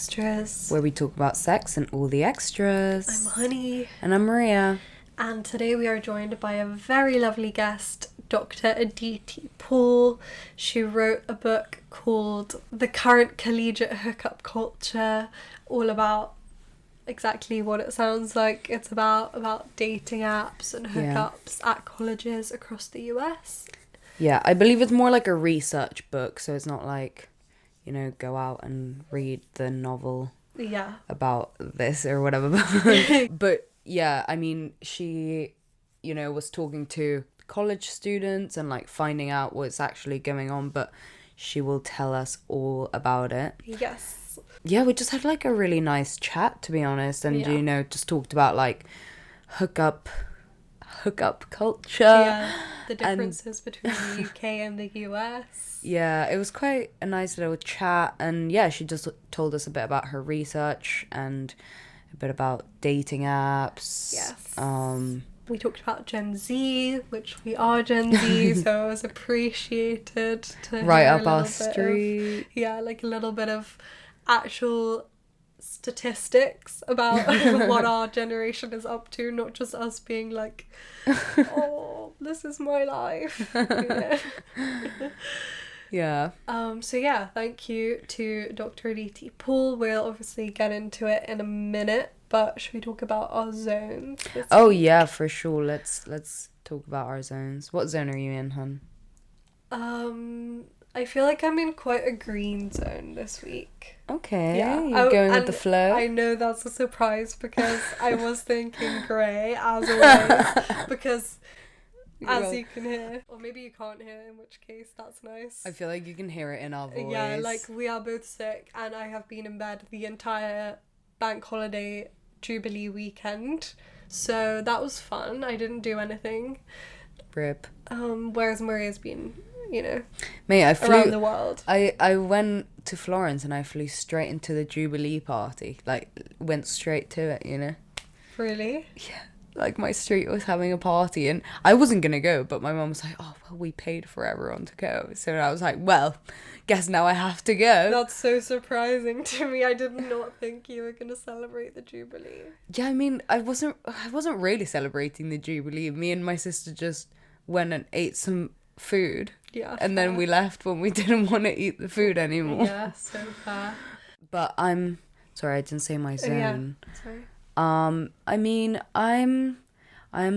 Extras, where we talk about sex and all the extras. I'm Honey. And I'm Maria. And today we are joined by a very lovely guest, Dr Aditi Paul. She wrote a book called The Current Collegiate Hookup Culture, all about exactly what it sounds like. It's about dating apps and hookups at colleges across the US. Yeah, I believe it's more like a research book, so it's not like, you know, go out and read the novel about this or whatever. But yeah, I mean, she, you know, was talking to college students and like finding out what's actually going on, but she will tell us all about it. Yes. Yeah, we just had like a really nice chat, to be honest, and you know, just talked about like hookup culture. Yeah, the differences between the UK and the US. Yeah, it was quite a nice little chat, and yeah, she just told us a bit about her research and a bit about dating apps. Yes. We talked about Gen Z, which we are Gen Z, so it was appreciated to right hear up our street. Like a little bit of actual statistics about what our generation is up to, not just us being like, oh, this is my life. Yeah. So yeah, thank you to Dr Aditi Paul. We'll obviously get into it in a minute, but should we talk about our zones this week? Yeah, for sure. Let's talk about our zones. What zone are you in, hun? I feel like I'm in quite a green zone this week. Okay, Yeah. you're going with the flow. I know that's a surprise because I was thinking grey as always, because as you can hear, or maybe you can't hear, in which case that's nice. I feel like you can hear it in our voice. Yeah, like we are both sick and I have been in bed the entire bank holiday Jubilee weekend, so that was fun. I didn't do anything. Rip. Whereas Maria's been, you know, mate, I flew around the world. I went to Florence and I flew straight into the Jubilee party. Like, went straight to it, you know. Really? Yeah. Like, my street was having a party and I wasn't gonna go, but my mum was like, oh, well, we paid for everyone to go. So I was like, well, guess now I have to go. That's so surprising to me. I did not think you were gonna celebrate the Jubilee. Yeah, I mean, I wasn't really celebrating the Jubilee. Me and my sister just went and ate some food. Yeah. And then we left when we didn't want to eat the food anymore. Yeah, so fair. But sorry, I didn't say my zone. Yeah, sorry. I mean, I'm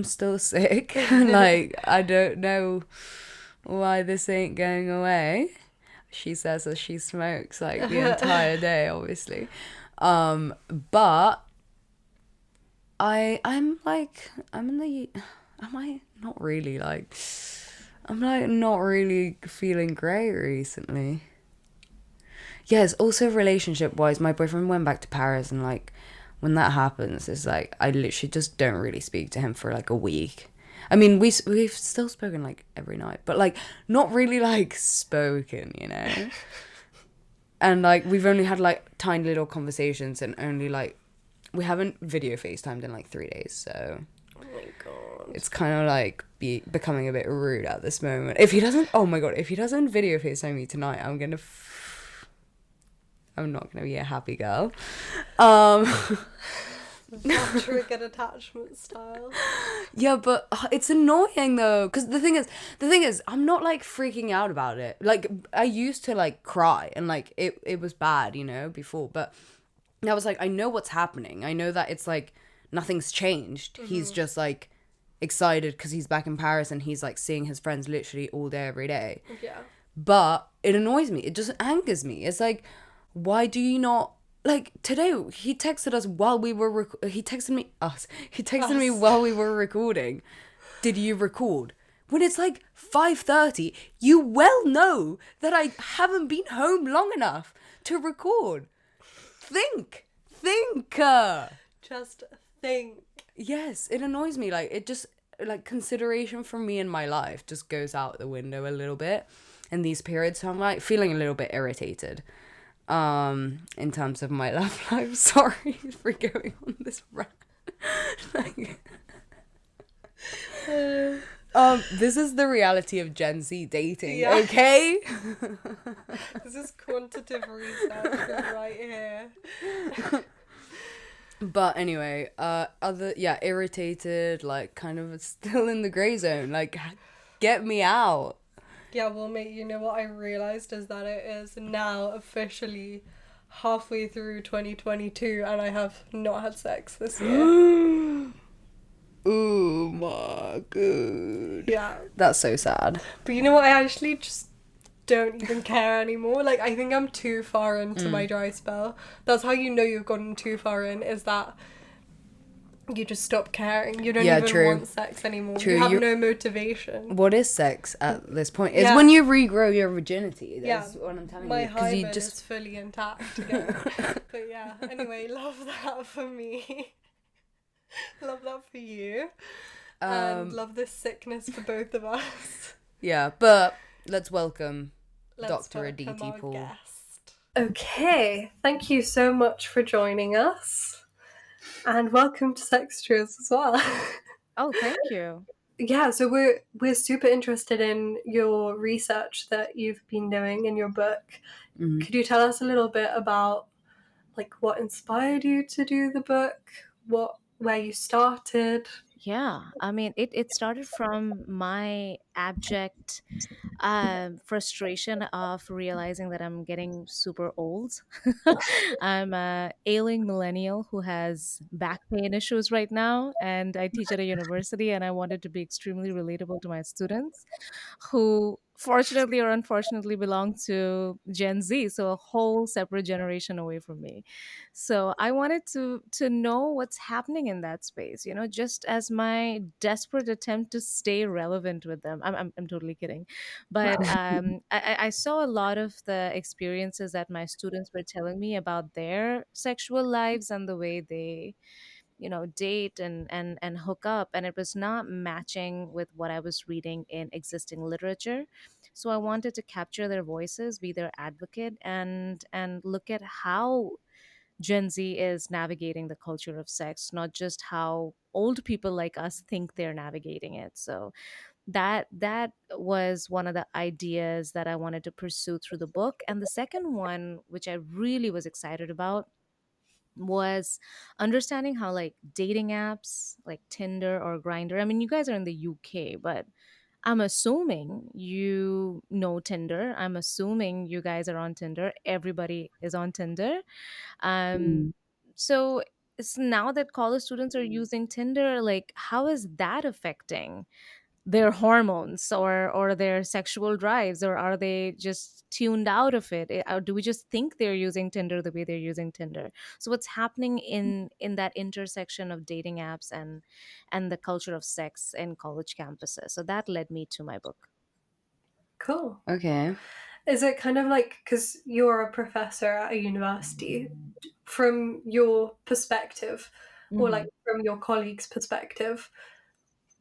still sick. Like, I don't know why this ain't going away. She says as she smokes like the entire day, obviously. But I'm not really feeling great recently. Yes, also relationship wise, my boyfriend went back to Paris, and like when that happens, it's like I literally just don't really speak to him for like a week. I mean, we've still spoken like every night, but like not really like spoken, you know. And like we've only had like tiny little conversations, and only like we haven't video FaceTimed in like 3 days, so Oh my god. it's kind of like becoming a bit rude at this moment. If he doesn't video FaceTime me tonight, I'm not gonna be a happy girl. Triggered attachment style. Yeah, but it's annoying though, because the thing is, I'm not like freaking out about it. Like, I used to like cry and like it was bad, you know, before, but I was like, I know what's happening. I know that it's like nothing's changed. Mm-hmm. He's just like excited because he's back in Paris and he's like seeing his friends literally all day every day. Yeah. But it annoys me. It just angers me. It's like, why do you not, like, today he texted us while we were he texted me while we were recording. Did you record? When it's like 5:30, you well know that I haven't been home long enough to record. Think. Just think. Yes, it annoys me. Like, it just, like, consideration for me in my life just goes out the window a little bit in these periods. So I'm like feeling a little bit irritated. In terms of my love life. Sorry for going on this rant. This is the reality of Gen Z dating, okay? This is cool. quantitative researcher right here. But anyway, irritated, like kind of still in the gray zone. Like, get me out. Yeah, well, mate, you know what I realised is that it is now officially halfway through 2022 and I have not had sex this year. Oh my god. Yeah. That's so sad. But you know what? I actually just don't even care anymore. Like, I think I'm too far into my dry spell. That's how you know you've gotten too far in, is that you just stop caring. You don't Yeah, even true. want sex anymore. True, You have you- no motivation. What is sex at this point? It's Yeah. when you regrow your virginity. That's Yeah, what I'm telling my you. Because you hymen just is fully intact again. But yeah, anyway, love that for me. Love that for you. And love this sickness for both of us. yeah. But let's welcome Let's Dr. welcome Aditi our Paul. guest. Okay, thank you so much for joining us. And welcome to Sex Truths as well. Oh, thank you. Yeah, so we're super interested in your research that you've been doing in your book. Could you tell us a little bit about like what inspired you to do the book, where you started? Yeah, I mean, it started from my abject frustration of realizing that I'm getting super old. I'm a ailing millennial who has back pain issues right now, and I teach at a university, and I wanted to be extremely relatable to my students who fortunately or unfortunately belong to Gen Z, so a whole separate generation away from me. So I wanted to know what's happening in that space, just as my desperate attempt to stay relevant with them. I'm totally kidding, but I saw a lot of the experiences that my students were telling me about their sexual lives and the way they date and hook up, and it was not matching with what I was reading in existing literature. So I wanted to capture their voices, be their advocate, and look at how Gen Z is navigating the culture of sex, not just how old people like us think they're navigating it. So that was one of the ideas that I wanted to pursue through the book. And the second one, which I really was excited about, was understanding how like dating apps like Tinder or Grinder. I mean, you guys are in the UK, but I'm assuming you know Tinder. I'm assuming you guys are on Tinder. Everybody is on Tinder. Um, so it's now that college students are using Tinder, like how is that affecting their hormones or their sexual drives, or are they just tuned out of it? Or do we just think they're using Tinder the way they're using Tinder? So what's happening in that intersection of dating apps and the culture of sex in college campuses? So that led me to my book. Cool. Okay. Is it kind of like, because you're a professor at a university, from your perspective, or like from your colleagues' perspective,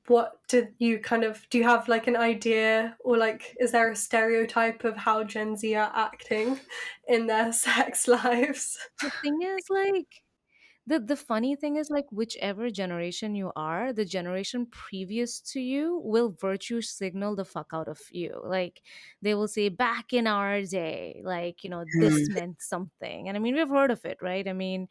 what did you do you have like an idea, or like is there a stereotype of how Gen Z are acting in their sex lives? The thing is, like, the funny thing is, like, whichever generation you are, the generation previous to you will virtue signal the fuck out of you. Like, they will say, back in our day, like, this meant something. And I mean, we've heard of it, right? I mean,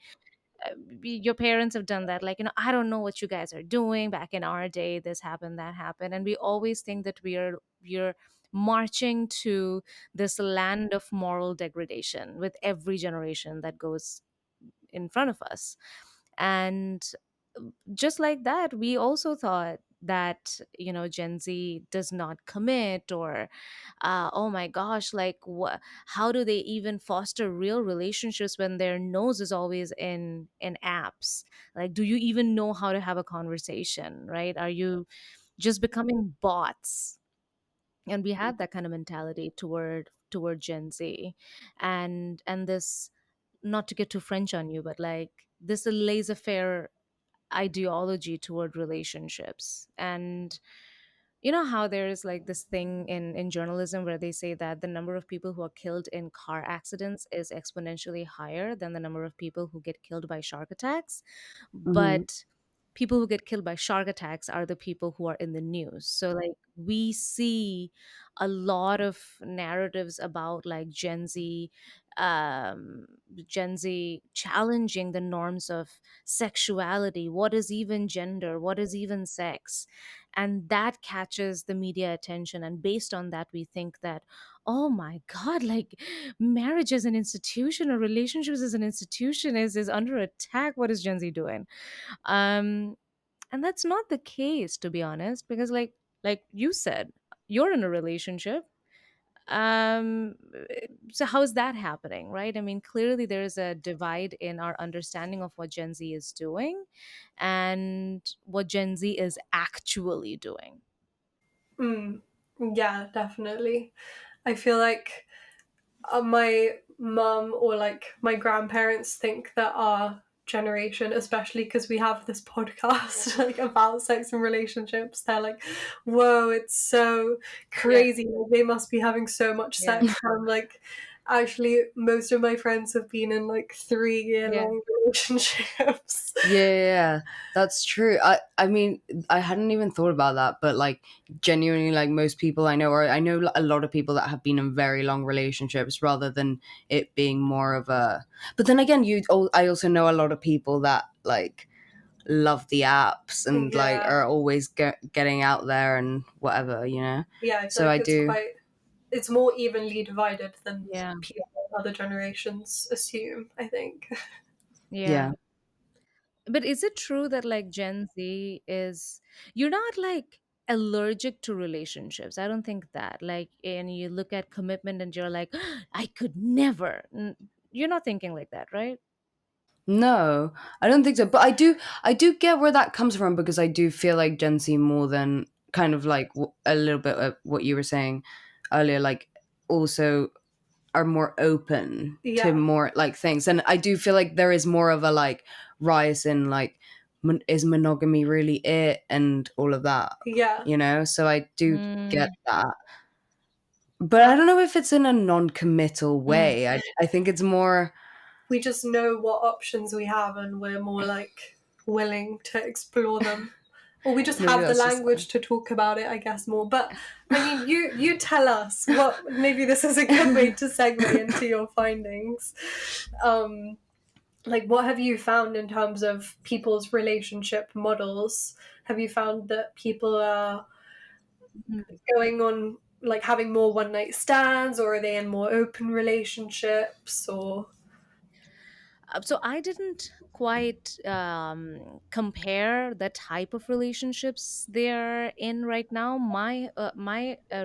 your parents have done that. Like, I don't know what you guys are doing. Back in our day, this happened, that happened. And we always think that we're marching to this land of moral degradation with every generation that goes in front of us. And just like that, we also thought that Gen Z does not commit, or oh my gosh, like how do they even foster real relationships when their nose is always in apps? Like, do you even know how to have a conversation, right? Are you just becoming bots? And we had that kind of mentality toward Gen Z, and this, not to get too French on you, but like this laissez-faire ideology toward relationships. And you know how there's like this thing in journalism where they say that the number of people who are killed in car accidents is exponentially higher than the number of people who get killed by shark attacks. But people who get killed by shark attacks are the people who are in the news. So like we see a lot of narratives about like um Gen Z challenging the norms of sexuality. What is even gender? What is even sex? And that catches the media attention, and based on that we think that, oh my god, like marriage as an institution or relationships as an institution is under attack. What is Gen Z doing? um and that's not the case, to be honest, because like you said, you're in a relationship. um so how is that happening, right? I mean, clearly there is a divide in our understanding of what Gen Z is doing and what Gen Z is actually doing. Mm, yeah, definitely. I feel like my mum or like my grandparents think that our generation, especially because we have this podcast like about sex and relationships, they're like, whoa, it's so Yeah, crazy, like, they must be having so much yeah, sex. And I'm like, actually most of my friends have been in like 3 year yeah, long relationships. Yeah, yeah, yeah, that's true. I mean, I hadn't even thought about that, but like genuinely, like most people I know, or I know a lot of people that have been in very long relationships rather than it being more of a. But then again, I also know a lot of people that like love the apps and like Yeah, are always getting out there and whatever, you know. yeah, I feel So like I do, it's more evenly divided than yeah, people of other generations assume, I think. yeah. yeah. But is it true that like Gen Z is, you're not like allergic to relationships? I don't think that. Like, and you look at commitment and you're like, I could never. You're not thinking like that, right? No, I don't think so. But I do get where that comes from because I do feel like Gen Z more than kind of like a little bit of what you were saying earlier, like also are more open to Yeah, more like things. And I do feel like there is more of a like rise in like, is monogamy really it and all of that, yeah. you know? So I do get Mm, that. But I don't know if it's in a non committal mm. way. I think it's more, We just know what options we have and we're more like willing to explore them. Or we just maybe have the that's just. language to talk about it, I guess, more. But I mean, you tell us what, maybe this is a good way to segue into your findings. Um, like, what have you found in terms of people's relationship models? Have you found that people are going on, like, having more one night stands, or are they in more open relationships, or So I didn't quite compare the type of relationships they're in right now. My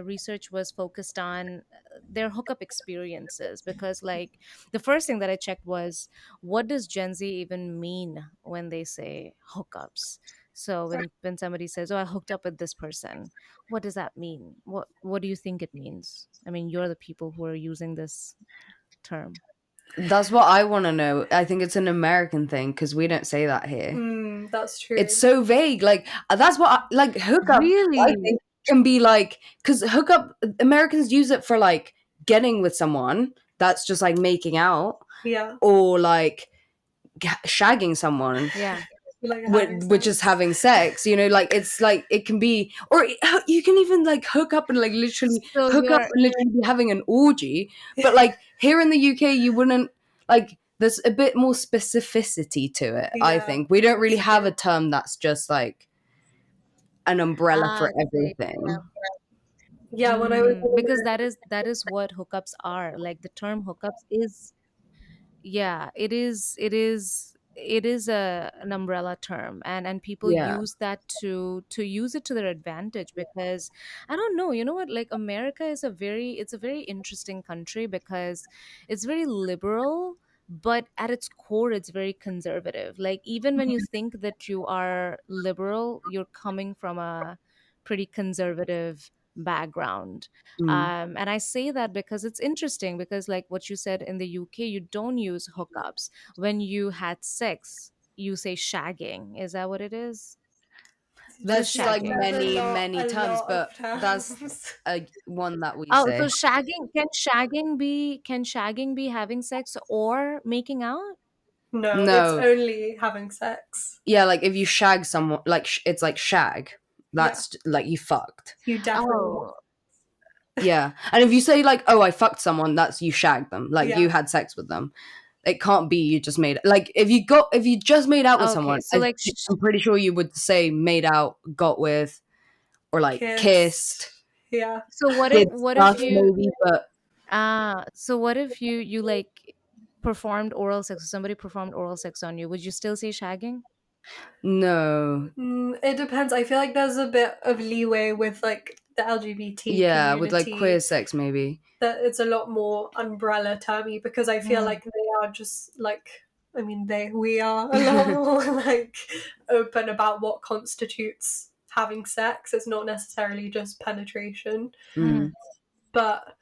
research was focused on their hookup experiences, because like the first thing that I checked was, what does Gen Z even mean when they say hookups? So when somebody says, "Oh, I hooked up with this person," what does that mean? What do you think it means? I mean, you're the people who are using this term. That's what I want to know. I think it's an American thing because we don't say that here. that's It's true. so vague. Like that's what like hookup. I Really? think can be like because hookup Americans use it for like getting with someone that's just like making out Yeah. or like shagging someone, Yeah. Like having which is sex. having sex. You know, like it's like it can be, or you can even like hook up and like literally So hook up you're and literally be having an orgy. But like here in the UK, you wouldn't like. There's a bit more specificity to it. I Yeah, think we don't really that's have a true. term that's just like an umbrella for see. everything. Yeah, when I was Because younger, that is what hookups are. Like the term hookups is, yeah, it is an umbrella term, and people Yeah. use that to use it to their advantage, because I don't know, you know what, like America is a very interesting country, because it's very liberal, but at its core it's very conservative. Like even when you think that you are liberal, you're coming from a pretty conservative background. Mm. And I say that because it's interesting, because like what you said, in the UK you don't use hookups. When you had sex, you say shagging. Is that what it is? What is There's like shagging? many, many a terms, lot but of that's terms. a one that we Oh, so say. shagging be having sex or making out? No, it's No. only having sex. Yeah, like if you shag someone, like it's like shag. Yeah. that's like you fucked. You definitely. Oh, Yeah. And if you say like, oh, I fucked someone, that's you shagged them. Like Yeah. you had sex with them. It can't be you just made like if you just made out with okay. someone, So like, I'm pretty sure you would say made out, got with, or like kissed, Kissed. Yeah. so did what if stuff you maybe, but so what if you like performed oral sex, or somebody performed oral sex on you? Would you still say shagging? no. It depends. I feel like there's a bit of leeway with like the LGBT Yeah, with like queer community, sex maybe. that it's a lot more umbrella termy, because I feel Mm. like they are just like, I mean, we are a lot more like open about what constitutes having sex. It's not necessarily just penetration, Mm. Mm. but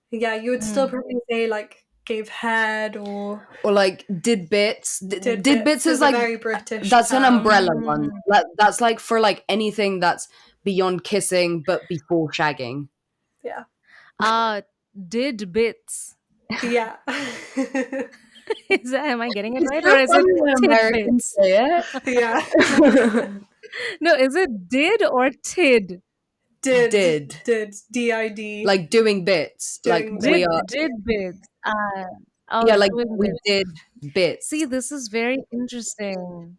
yeah, you would still Mm. probably say like gave head or Or like did bits. did Did bits bits is is a like very British that's an term. umbrella one. Mm. That's like for like anything that's beyond kissing but before shagging. Yeah. Uh, did bits. Yeah. Is that, am I getting it It's right, so or is it funny when Americans tidbits? say Yeah. it. No, is it did or tid? Did. did Like doing bits. Like doing we bits. are Did bits. Oh, yeah, like doing we bits. did See, bits. this is very interesting.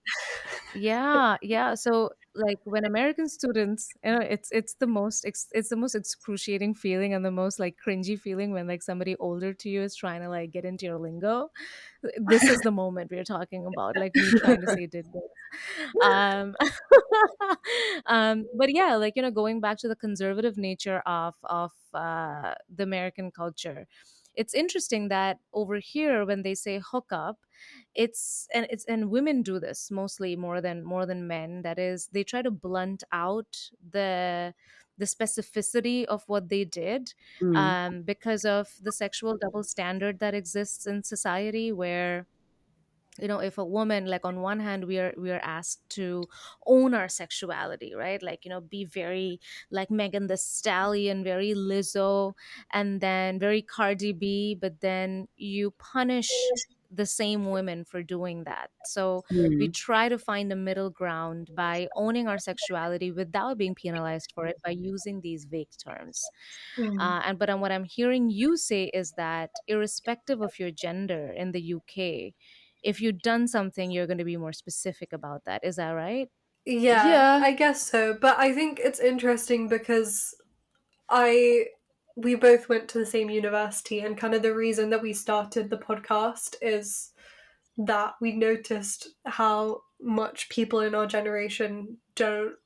Yeah, yeah. So like when American students, it's the most it's the most excruciating feeling and the most like cringy feeling when like somebody older to you is trying to like get into your lingo. This is the moment we're talking about, like me trying to say did this. Um, but yeah, like going back to the conservative nature of the American culture, it's interesting that over here when they say hookup, it's women do this mostly more than men. That is, they try to blunt out the specificity of what they did, Mm. because of the sexual double standard that exists in society, where if a woman, like, on one hand we are asked to own our sexuality, right, like, be very like Megan the Stallion, very Lizzo, and then very Cardi B, but then you punish the same women for doing that. So we Mm. try to find a middle ground by owning our sexuality without being penalized for it by using these vague terms. Mm. And what I'm hearing you say is that irrespective of your gender in the UK, if you've done something, you're going to be more specific about that. Is that right? Yeah, Yeah. I guess so. But I think it's interesting because I we both went to the same university, and kind of the reason that we started the podcast is that we noticed how much people in our generation don't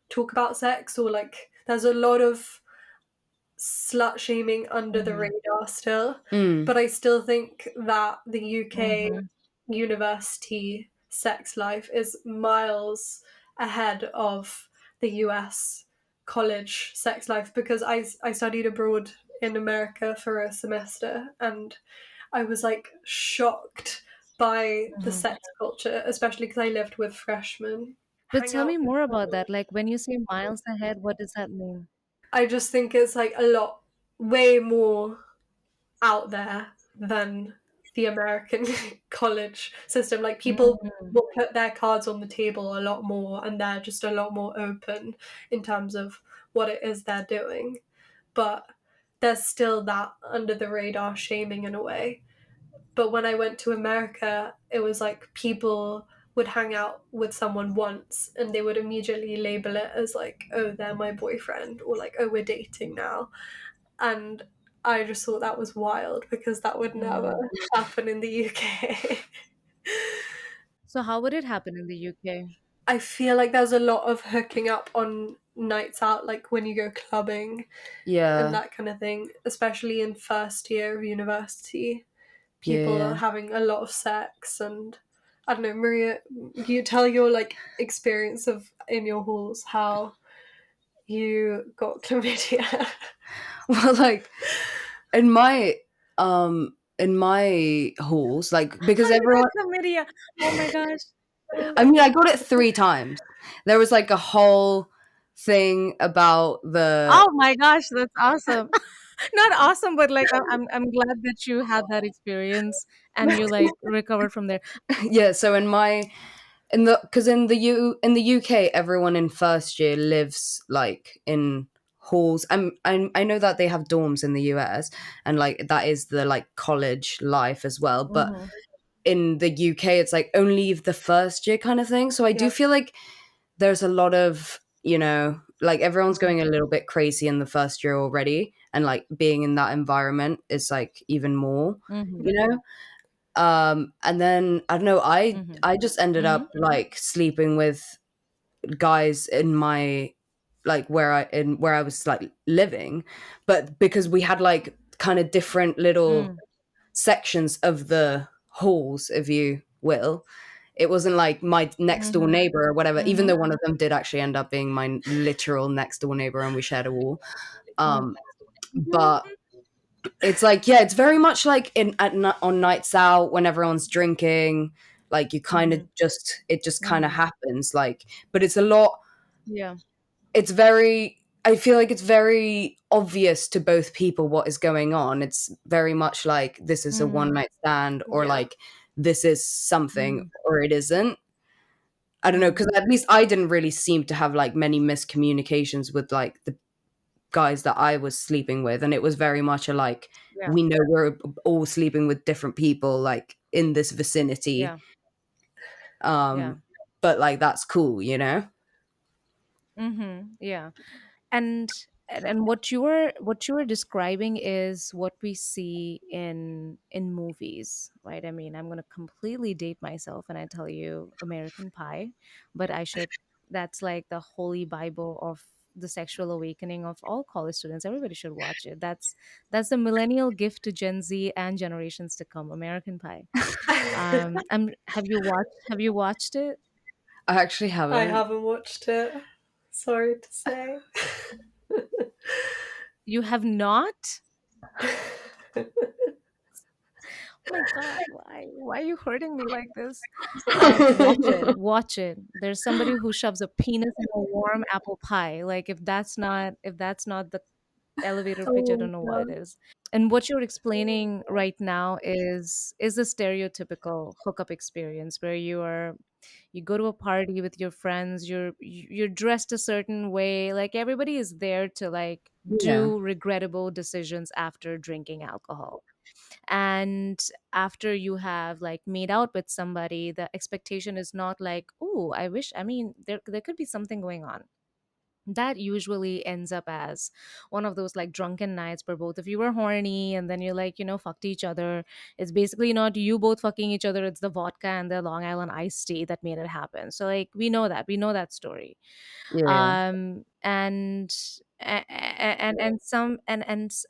talk about sex, or like there's a lot of slut shaming under the Mm-hmm. radar still. Mm. But I still think that the UK Mm-hmm. university sex life is miles ahead of the US college sex life, because I studied abroad in America for a semester, and I was like shocked by the Mm-hmm. sex culture, especially because I lived with freshmen. But Hang tell out me with more about them. that. Like, when you say miles ahead, what does that mean? I just think it's like a lot, way more out there than the American college system. Like people Mm-hmm. will put their cards on the table a lot more, and they're just a lot more open in terms of what it is they're doing. But there's still that under the radar shaming in a way. But when I went to America, it was like people would hang out with someone once and they would immediately label it as like, oh, they're my boyfriend, or like, oh, we're dating now. And I just thought that was wild, because that would never Mm. happen in the UK. So how would it happen in the UK? I feel like there's a lot of hooking up on nights out, like when you go clubbing and Yeah. that kind of thing, especially in first year of university. People are Yeah. having a lot of sex, and I don't know, Maria, you tell your like experience of in your halls how you got chlamydia. Well, like in my halls, like How because you got everyone chlamydia? Oh my gosh. I mean I got it 3 times. There was like a whole thing about the Oh my gosh, that's awesome. Not awesome, but like I'm glad that you had that experience and you like recovered from there. yeah, so in the UK, everyone in first year lives like in halls. I know that they have dorms in the US, and like that is the like college life as well. But Mm-hmm. in the UK, it's like only the first year kind of thing. So I do Yeah. feel like there's a lot of, like everyone's going a little bit crazy in the first year already, and like being in that environment is like even more, Mm-hmm. you know. And then I don't know, Mm-hmm. I just ended Mm-hmm. up like sleeping with guys in my, like where I was like living, but because we had like kind of different little sections of the halls, if you will. It wasn't like my next door Mm-hmm. neighbor or whatever, even Mm-hmm. though one of them did actually end up being my literal next door neighbor and we shared a wall. Um, but it's like, yeah, it's very much like on nights out when everyone's drinking, like you kind of Mm-hmm. just, it just kind of Mm-hmm. happens, like, but it's a lot, Yeah. it's very, I feel like it's very obvious to both people what is going on. It's very much like this is a one Mm-hmm. night stand, or Yeah. like this is something Mm-hmm. or it isn't. I don't know, Mm-hmm. because at least I didn't really seem to have like many miscommunications with like the guys that I was sleeping with, and it was very much a like, Yeah. we know we're all sleeping with different people like in this vicinity. Yeah. Yeah. Um, but like that's cool, you know? Mm-hmm. Yeah. And what you were describing is what we see in movies, right? I mean, I'm going to completely date myself and I tell you American Pie, but I should that's like the holy bible of the sexual awakening of all college students. Everybody should watch it. That's the millennial gift to Gen Z and generations to come. American Pie. Have you watched it? I actually I haven't. haven't watched it. Sorry to say. You have not? Oh my god, why are you hurting me like this? Watch it, watch it. There's somebody who shoves a penis in a warm apple pie. Like if that's not the elevator pitch, I Oh don't know what it god. is. And what you're explaining right now is the stereotypical hookup experience where you go to a party with your friends, you're dressed a certain way, like everybody is there to like Yeah. do regrettable decisions after drinking alcohol. And after you have like made out with somebody, the expectation is not like, oh, I wish, I mean, there could be something going on. That usually ends up as one of those like drunken nights where both of you were horny and then you like, fucked each other. It's basically not you both fucking each other, it's the vodka and the Long Island iced tea that made it happen. So like we know that story. Yeah. And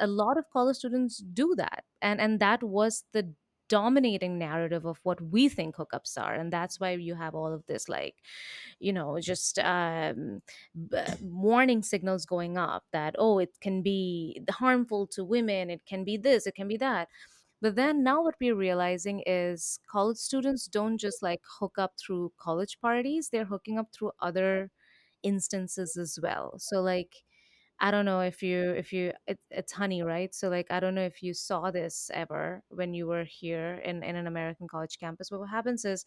a lot of college students do that, and that was the dominating narrative of what we think hookups are. And that's why you have all of this like, just warning signals going up that, oh, it can be harmful to women, it can be this, it can be that. But then now what we're realizing is college students don't just like hook up through college parties, they're hooking up through other instances as well. So like, I don't know it's honey, right? So like, I don't know if you saw this ever when you were here in an American college campus. But what happens is,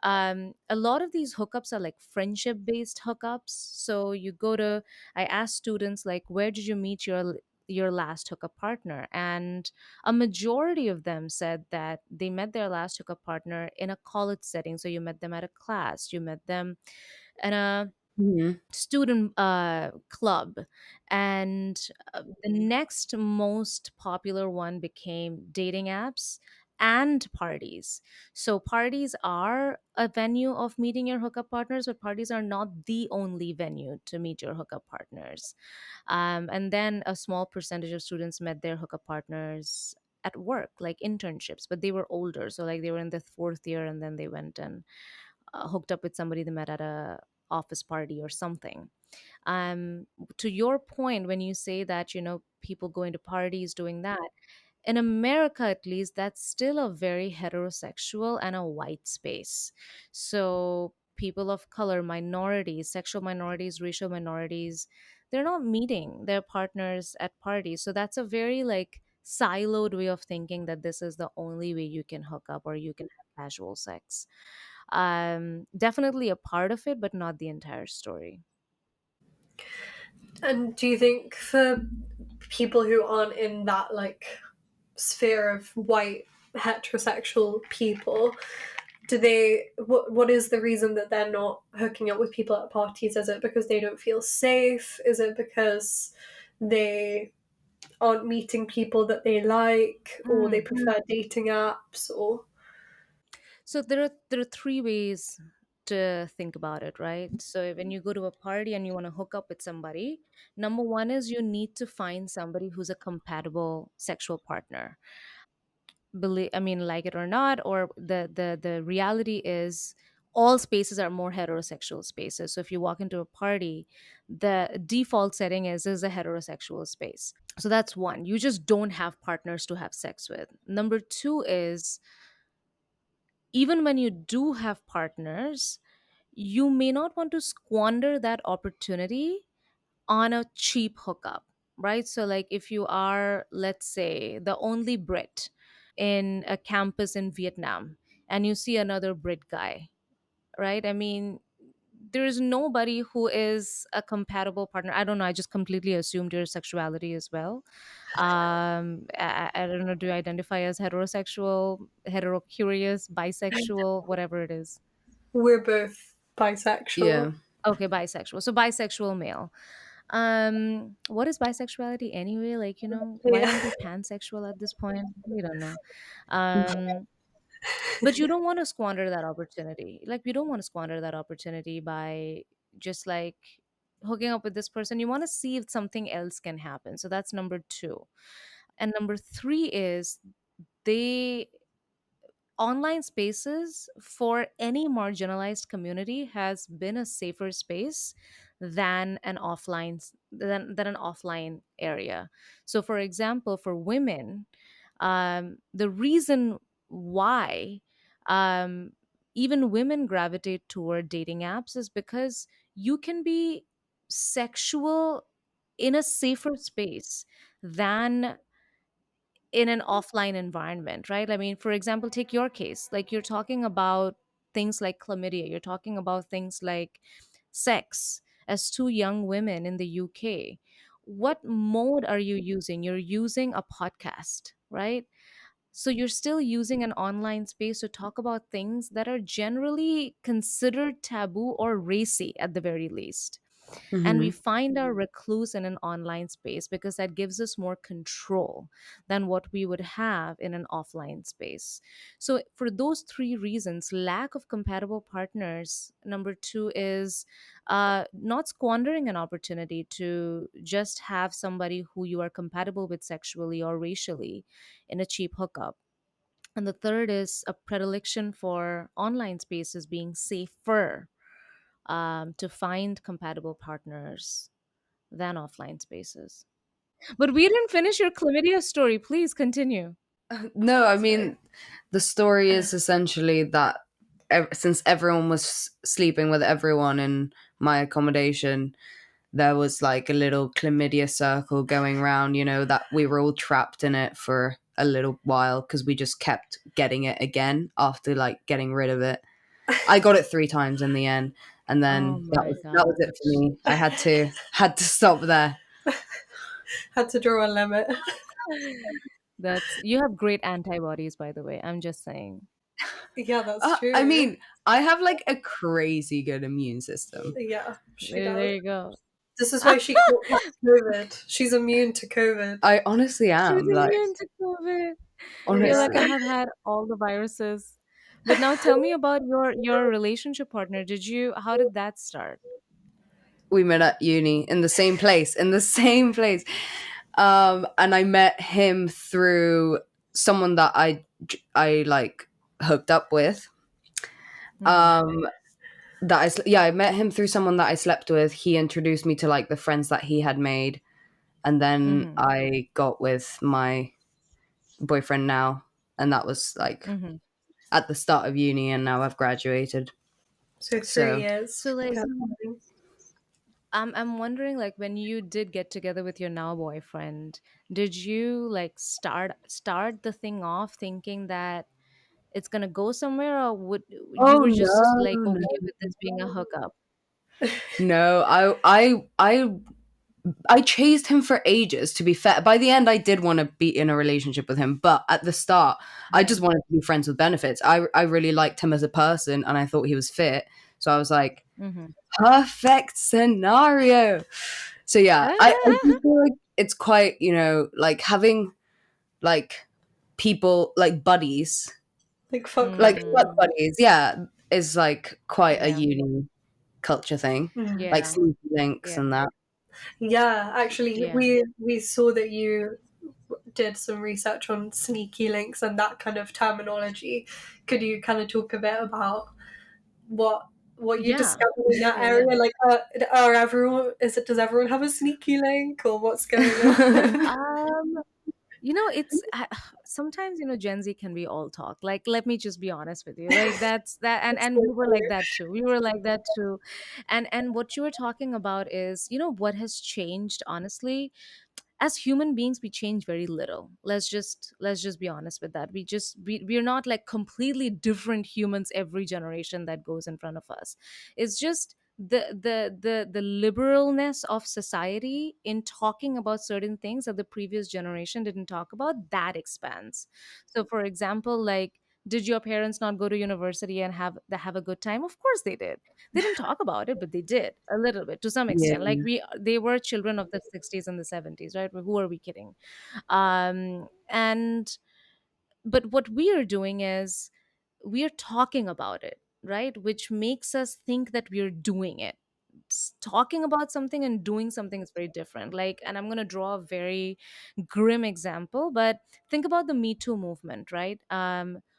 a lot of these hookups are like friendship based hookups. So I asked students like, where did you meet your last hookup partner? And a majority of them said that they met their last hookup partner in a college setting. So you met them at a class, you met them in a Mhm. student club. And the next most popular one became dating apps and parties. So parties are a venue of meeting your hookup partners, but parties are not the only venue to meet your hookup partners. And then a small percentage of students met their hookup partners at work, like internships, but they were older. So like they were in the fourth year and then they went and hooked up with somebody they met at a office party or something. um to your point, when you say that, people going to parties doing that, in America at least, that's still a very heterosexual and a white space. So people of color, minorities, sexual minorities, racial minorities, they're not meeting their partners at parties. So that's a very like siloed way of thinking that this is the only way you can hook up or you can have casual sex. Definitely a part of it, but not the entire story. And do you think for people who aren't in that like sphere of white heterosexual people, do they what is the reason that they're not hooking up with people at parties? Is it because they don't feel safe? Is it because they aren't meeting people that they like, or they prefer dating apps, or So there are three ways to think about it, right? So when you go to a party and you want to hook up with somebody, number one is you need to find somebody who's a compatible sexual partner. Believe, I mean, like it or not, or the reality is all spaces are more heterosexual spaces. So if you walk into a party, the default setting is a heterosexual space. So that's one. You just don't have partners to have sex with. Number two is even when you do have partners, you may not want to squander that opportunity on a cheap hookup, right? So, like, if you are, let's say, the only Brit in a campus in Vietnam and you see another Brit guy, right? I mean, there is nobody who is a compatible partner. I don't know. I just completely assumed your sexuality as well. I don't know. Do you identify as heterosexual, hetero curious, bisexual, whatever it is? we're both bisexual. Yeah. Okay, bisexual. So bisexual male. What is bisexuality anyway? Like, why Yeah. aren't we pansexual at this point? We don't know. Um, but you don't want to squander that opportunity. Like, you don't want to squander that opportunity by just like hooking up with this person. You want to see if something else can happen. So that's number two. And number three is they online spaces for any marginalized community has been a safer space than an offline area. So for example, for women, the reason why um, even women gravitate toward dating apps is because you can be sexual in a safer space than in an offline environment, right? I mean, for example, take your case. Like, you're talking about things like chlamydia, you're talking about things like sex as two young women in the UK. What mode are you using? You're using a podcast, right? So you're still using an online space to talk about things that are generally considered taboo or racy at the very least. And we Hmm. find our recluse in an online space because that gives us more control than what we would have in an offline space. So for those three reasons, lack of compatible partners, number two is not squandering an opportunity to just have somebody who you are compatible with sexually or racially in a cheap hookup. And the third is a predilection for online spaces being safer to find compatible partners than offline spaces. But we didn't finish your chlamydia story. Please continue. No, I Sorry. mean, the story is essentially that since everyone was sleeping with everyone in my accommodation, there was like a little chlamydia circle going around, that we were all trapped in it for a little while because we just kept getting it again after like getting rid of it. I got it 3 times in the end, and Oh then that my was that was it for gosh. me. I had to stop there. Had to draw a limit. That's you have great antibodies, by the way. I'm just saying. Yeah, that's I true. mean, I have like a crazy good immune system. Yeah, she There does. you go. This is why she caught COVID. She's immune to COVID. I honestly She's am like immune to COVID. You're Yeah. like, I honestly. have had all the viruses. But now tell me about your relationship partner. How did that start? We met at uni in the same place, and I met him through someone that I like hooked up with. Mm-hmm. Um, yeah, I met him through someone that I slept with. He introduced me to like the friends that he had made, and then Mm-hmm. I got with my boyfriend now, and that was like Mm-hmm. at the start of uni, and now I've graduated. So three So years. So like Kind of thing. I'm wondering, like, when you did get together with your now boyfriend, did you like start the thing off thinking that it's gonna go somewhere, or would you Oh were just no, like no, okay with this being a hookup? no. I chased him for ages, to be fair. By the end, I did want to be in a relationship with him, but at the start, I just Mm-hmm. wanted to be friends with benefits. I really liked him as a person, and I thought he was fit. So I was like, Mm-hmm. perfect scenario. So yeah, I do feel like it's quite, like having like people like buddies, Like fuck like buddy. work Mm, buddies, yeah, is like quite a yeah, uni culture thing, Mm. like yeah, sleepy links yeah, and that. Yeah, actually, yeah. we saw that you did some research on sneaky links and that kind of terminology. Could you kind of talk a bit about what what you Yeah, discovered in that yeah, yeah. area? Like, are everyone does everyone have a sneaky link or what's going on? Um, it's sometimes Gen Z can be all talk. Like, let me just be honest with you. Like that's that, and It's and so we were like true. that too. We were like that too, and what you were talking about is what has changed. Honestly, as human beings, we change very little. Let's just be honest with that. We're not like completely different humans every generation that goes in front of us. It's just the liberalness of society in talking about certain things that the previous generation didn't talk about, that expands. So for example, like, did your parents not go to university and have a good time? Of course they did. They didn't talk about it, but they did a little bit to some extent. Yeah. Like, they were children of the 60s and the 70s, right? Who are we kidding? And but what we are doing is we are talking about it, right? Which makes us think that we're doing it. Talking about something and doing something is very different. Like, and I'm going to draw a very grim example, but think about the Me Too movement, right?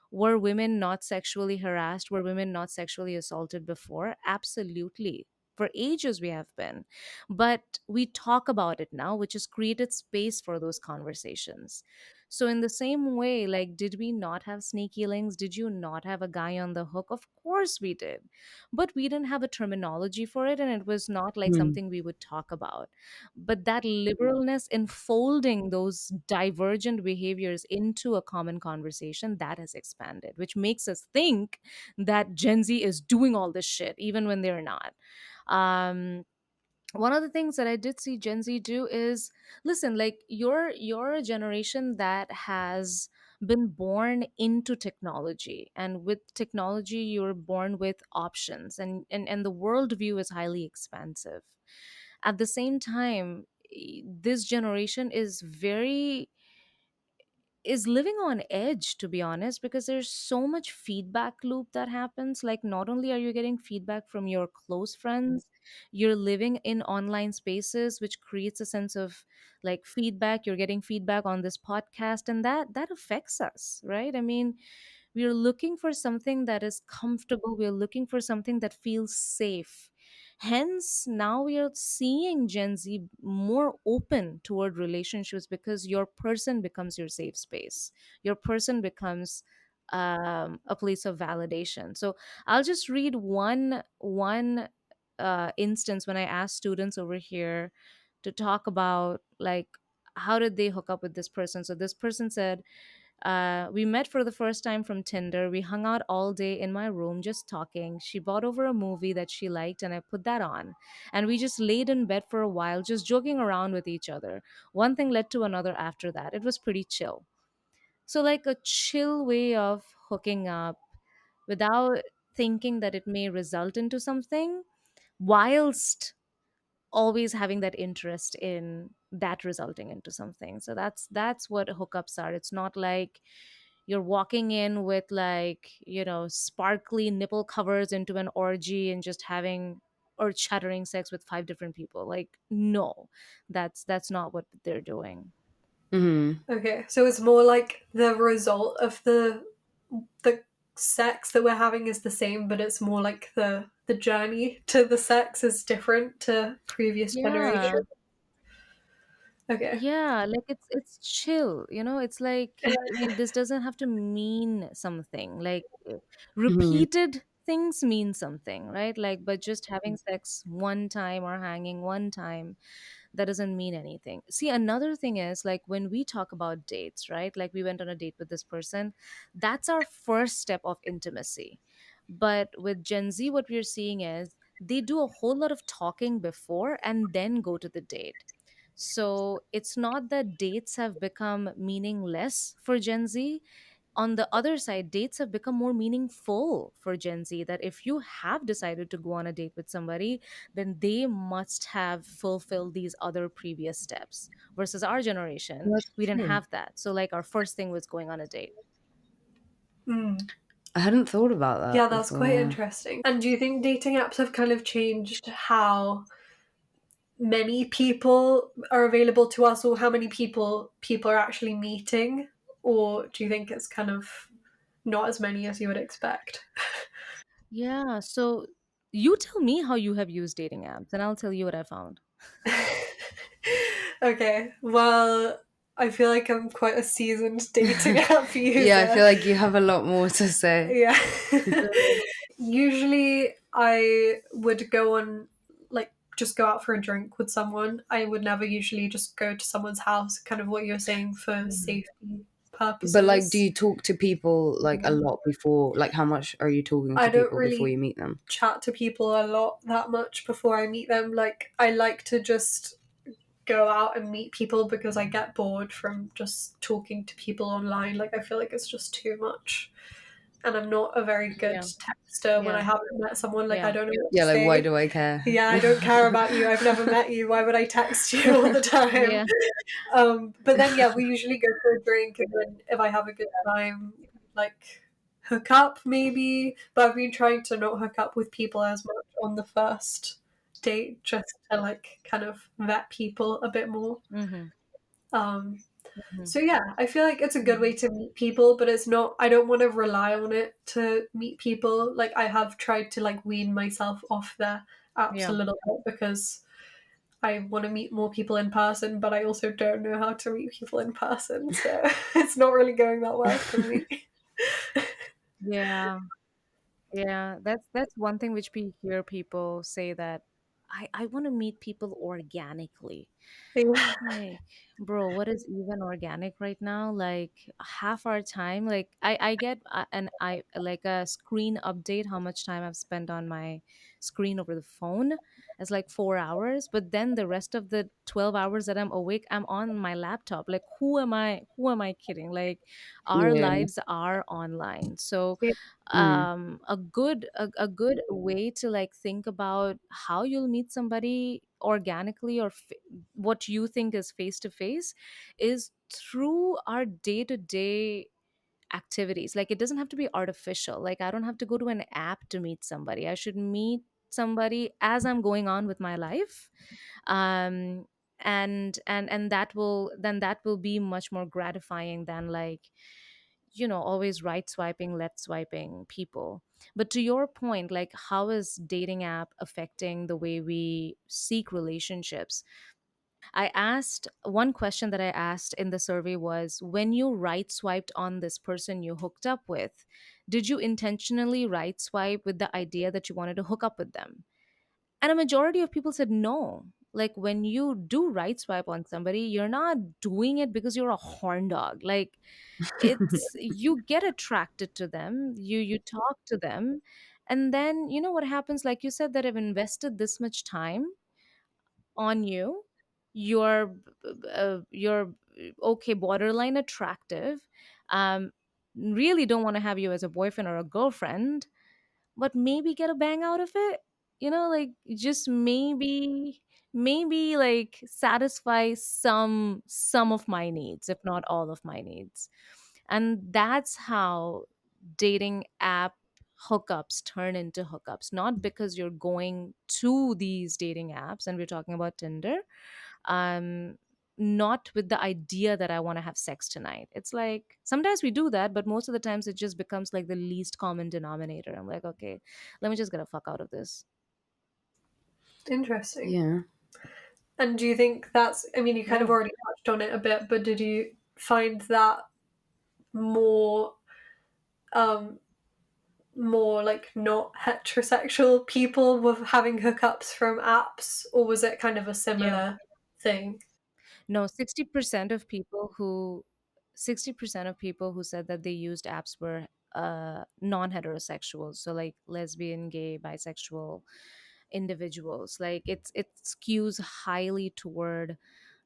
Were women not sexually harassed? Were women not sexually assaulted before? Absolutely. For ages we have been. But we talk about it now, which has created space for those conversations. So, in the same way, like, did we not have sneaky links? Did you not have a guy on the hook? Of course we did. But we didn't have a terminology for it, and it was not like Mm. something we would talk about. But that liberalness in folding those divergent behaviors into a common conversation, that has expanded, which makes us think that Gen Z is doing all this shit, even when they're not. Um, One of the things that I did see Gen Z do is, listen, like, you're a generation that has been born into technology, and with technology you're born with options, and the worldview is highly expansive. At the same time, this generation is living on edge, to be honest, because there's so much feedback loop that happens. Like, not only are you getting feedback from your close friends, you're living in online spaces, which creates a sense of like feedback. You're getting feedback on this podcast, and that affects us, right? I mean, we're looking for something that is comfortable. We're looking for something that feels safe. Hence, now we are seeing Gen Z more open toward relationships because your person becomes your safe space. Your person becomes a place of validation. So I'll just read one instance when I asked students over here to talk about, like, how did they hook up with this person. So this person said, we met for the first time from Tinder. We hung out all day in my room just talking. She brought over a movie that she liked, and I put that on. And we just laid in bed for a while, just joking around with each other. One thing led to another after that. It was pretty chill. So, like, a chill way of hooking up without thinking that it may result into something, whilst always having that interest in that resulting into something. So that's what hookups are. It's not like you're walking in with, like, sparkly nipple covers into an orgy and just having or chattering sex with five different people. Like, no, that's not what they're doing. Hmm. Okay, so it's more like the result of the sex that we're having is the same, but it's more like the journey to the sex is different to previous Yeah. generation. Okay. Yeah, like, it's chill. It's like, I mean, this doesn't have to mean something. Like, Hmm. repeated things mean something, right? Like, but just having sex one time or hanging one time, that doesn't mean anything. See, another thing is, like, when we talk about dates, right? Like, we went on a date with this person, that's our first step of intimacy. But with Gen Z, what we're seeing is they do a whole lot of talking before and then go to the date. So it's not that dates have become meaningless for Gen Z. On the other side, dates have become more meaningful for Gen Z. That if you have decided to go on a date with somebody, then they must have fulfilled these other previous steps. Versus our generation, That's we didn't true. have that. So, like, our first thing was going on a date. Mm. I hadn't thought about Yeah, that that's before. quite Yeah. interesting. And do you think dating apps have kind of changed how many people are available to us, or how many people are actually meeting? Or do you think it's kind of not as many as you would expect? Yeah. So, you tell me how you have used dating apps, and I'll tell you what I found. Okay, well, I feel like I'm quite a seasoned dating app Yeah, I user. feel like you have a lot more to say. Yeah. Usually I would go on, like, just go out for a drink with someone. I would never usually just go to someone's house, kind of what you're saying, for Mhm. safety But like, do purposes. you talk to people like a lot before? Like, how much are you talking I to don't people before you really meet them? chat to people a lot that much before I meet them. Like, I like to just go out and meet people because I get bored from just talking to people online. Like, I feel like it's just too much. And I'm not a very good Yeah. texter when I Yeah. haven't met someone. Like, I Yeah. don't know what to Yeah, like, why say. do I care? Yeah, I don't care about you. I've never met you. Why would I text you all the time? Yeah. But then, yeah, we usually go for a drink, and then if I have a good time, like, hook up maybe. But I've been trying to not hook up with people as much on the first date, just to, like, kind of vet people a bit more. Hmm. Um, Hmm. so yeah, I feel like it's a good way to meet people, but it's not. I don't want to rely on it to meet people. Like, I have tried to, like, wean myself off their apps a Yeah. little bit because I want to meet more people in person, but I also don't know how to meet people in person, so it's not really going that well for me. Yeah. Yeah, that's one thing which we hear people say, that I want to meet people organically. Yeah. Like, bro, what is even organic right now? Like, half our time, like, I get an I like a screen update, how much time I've spent on my screen over the phone. It's like 4 hours, but then the rest of the 12 hours that I'm awake, I'm on my laptop. Like, who am I kidding? Like, our Yeah. lives are online. So Mm. a good way to, like, think about how you'll meet somebody organically, or what you think is face to face, is through our day to day activities. Like, it doesn't have to be artificial. Like, I don't have to go to an app to meet somebody. I should meet somebody as I'm going on with my life. And that will be much more gratifying than, like, always right swiping, left swiping people. But to your point, like, how is dating app affecting the way we seek relationships? I asked One question that I asked in the survey was, when you right swiped on this person you hooked up with, did you intentionally right swipe with the idea that you wanted to hook up with them? And a majority of people said no. Like, when you do right swipe on somebody, you're not doing it because you're a horn dog. Like, it's, you get attracted to them, you talk to them, and then you know what happens. Like you said, that I've invested this much time on you. You're okay, borderline attractive. Really don't want to have you as a boyfriend or a girlfriend, but maybe get a bang out of it. Like, just maybe like satisfy some of my needs, if not all of my needs. And that's how dating app hookups turn into hookups, not because you're going to these dating apps, and we're talking about Tinder, um not with the idea that I want to have sex tonight. It's like, sometimes we do that, but most of the times it just becomes like the least common denominator. I'm like, okay, let me just get a fuck out of this. Interesting. Yeah. And do you think that's, I mean, you kind of Yeah. already touched on it a bit, but did you find that more, um, more like not heterosexual people were having hookups from apps, or was it kind of a Yeah. similar thing? No, 60% of people who 60% of people who said that they used apps were non-heterosexual, so like lesbian, gay, bisexual individuals. Like it skews highly toward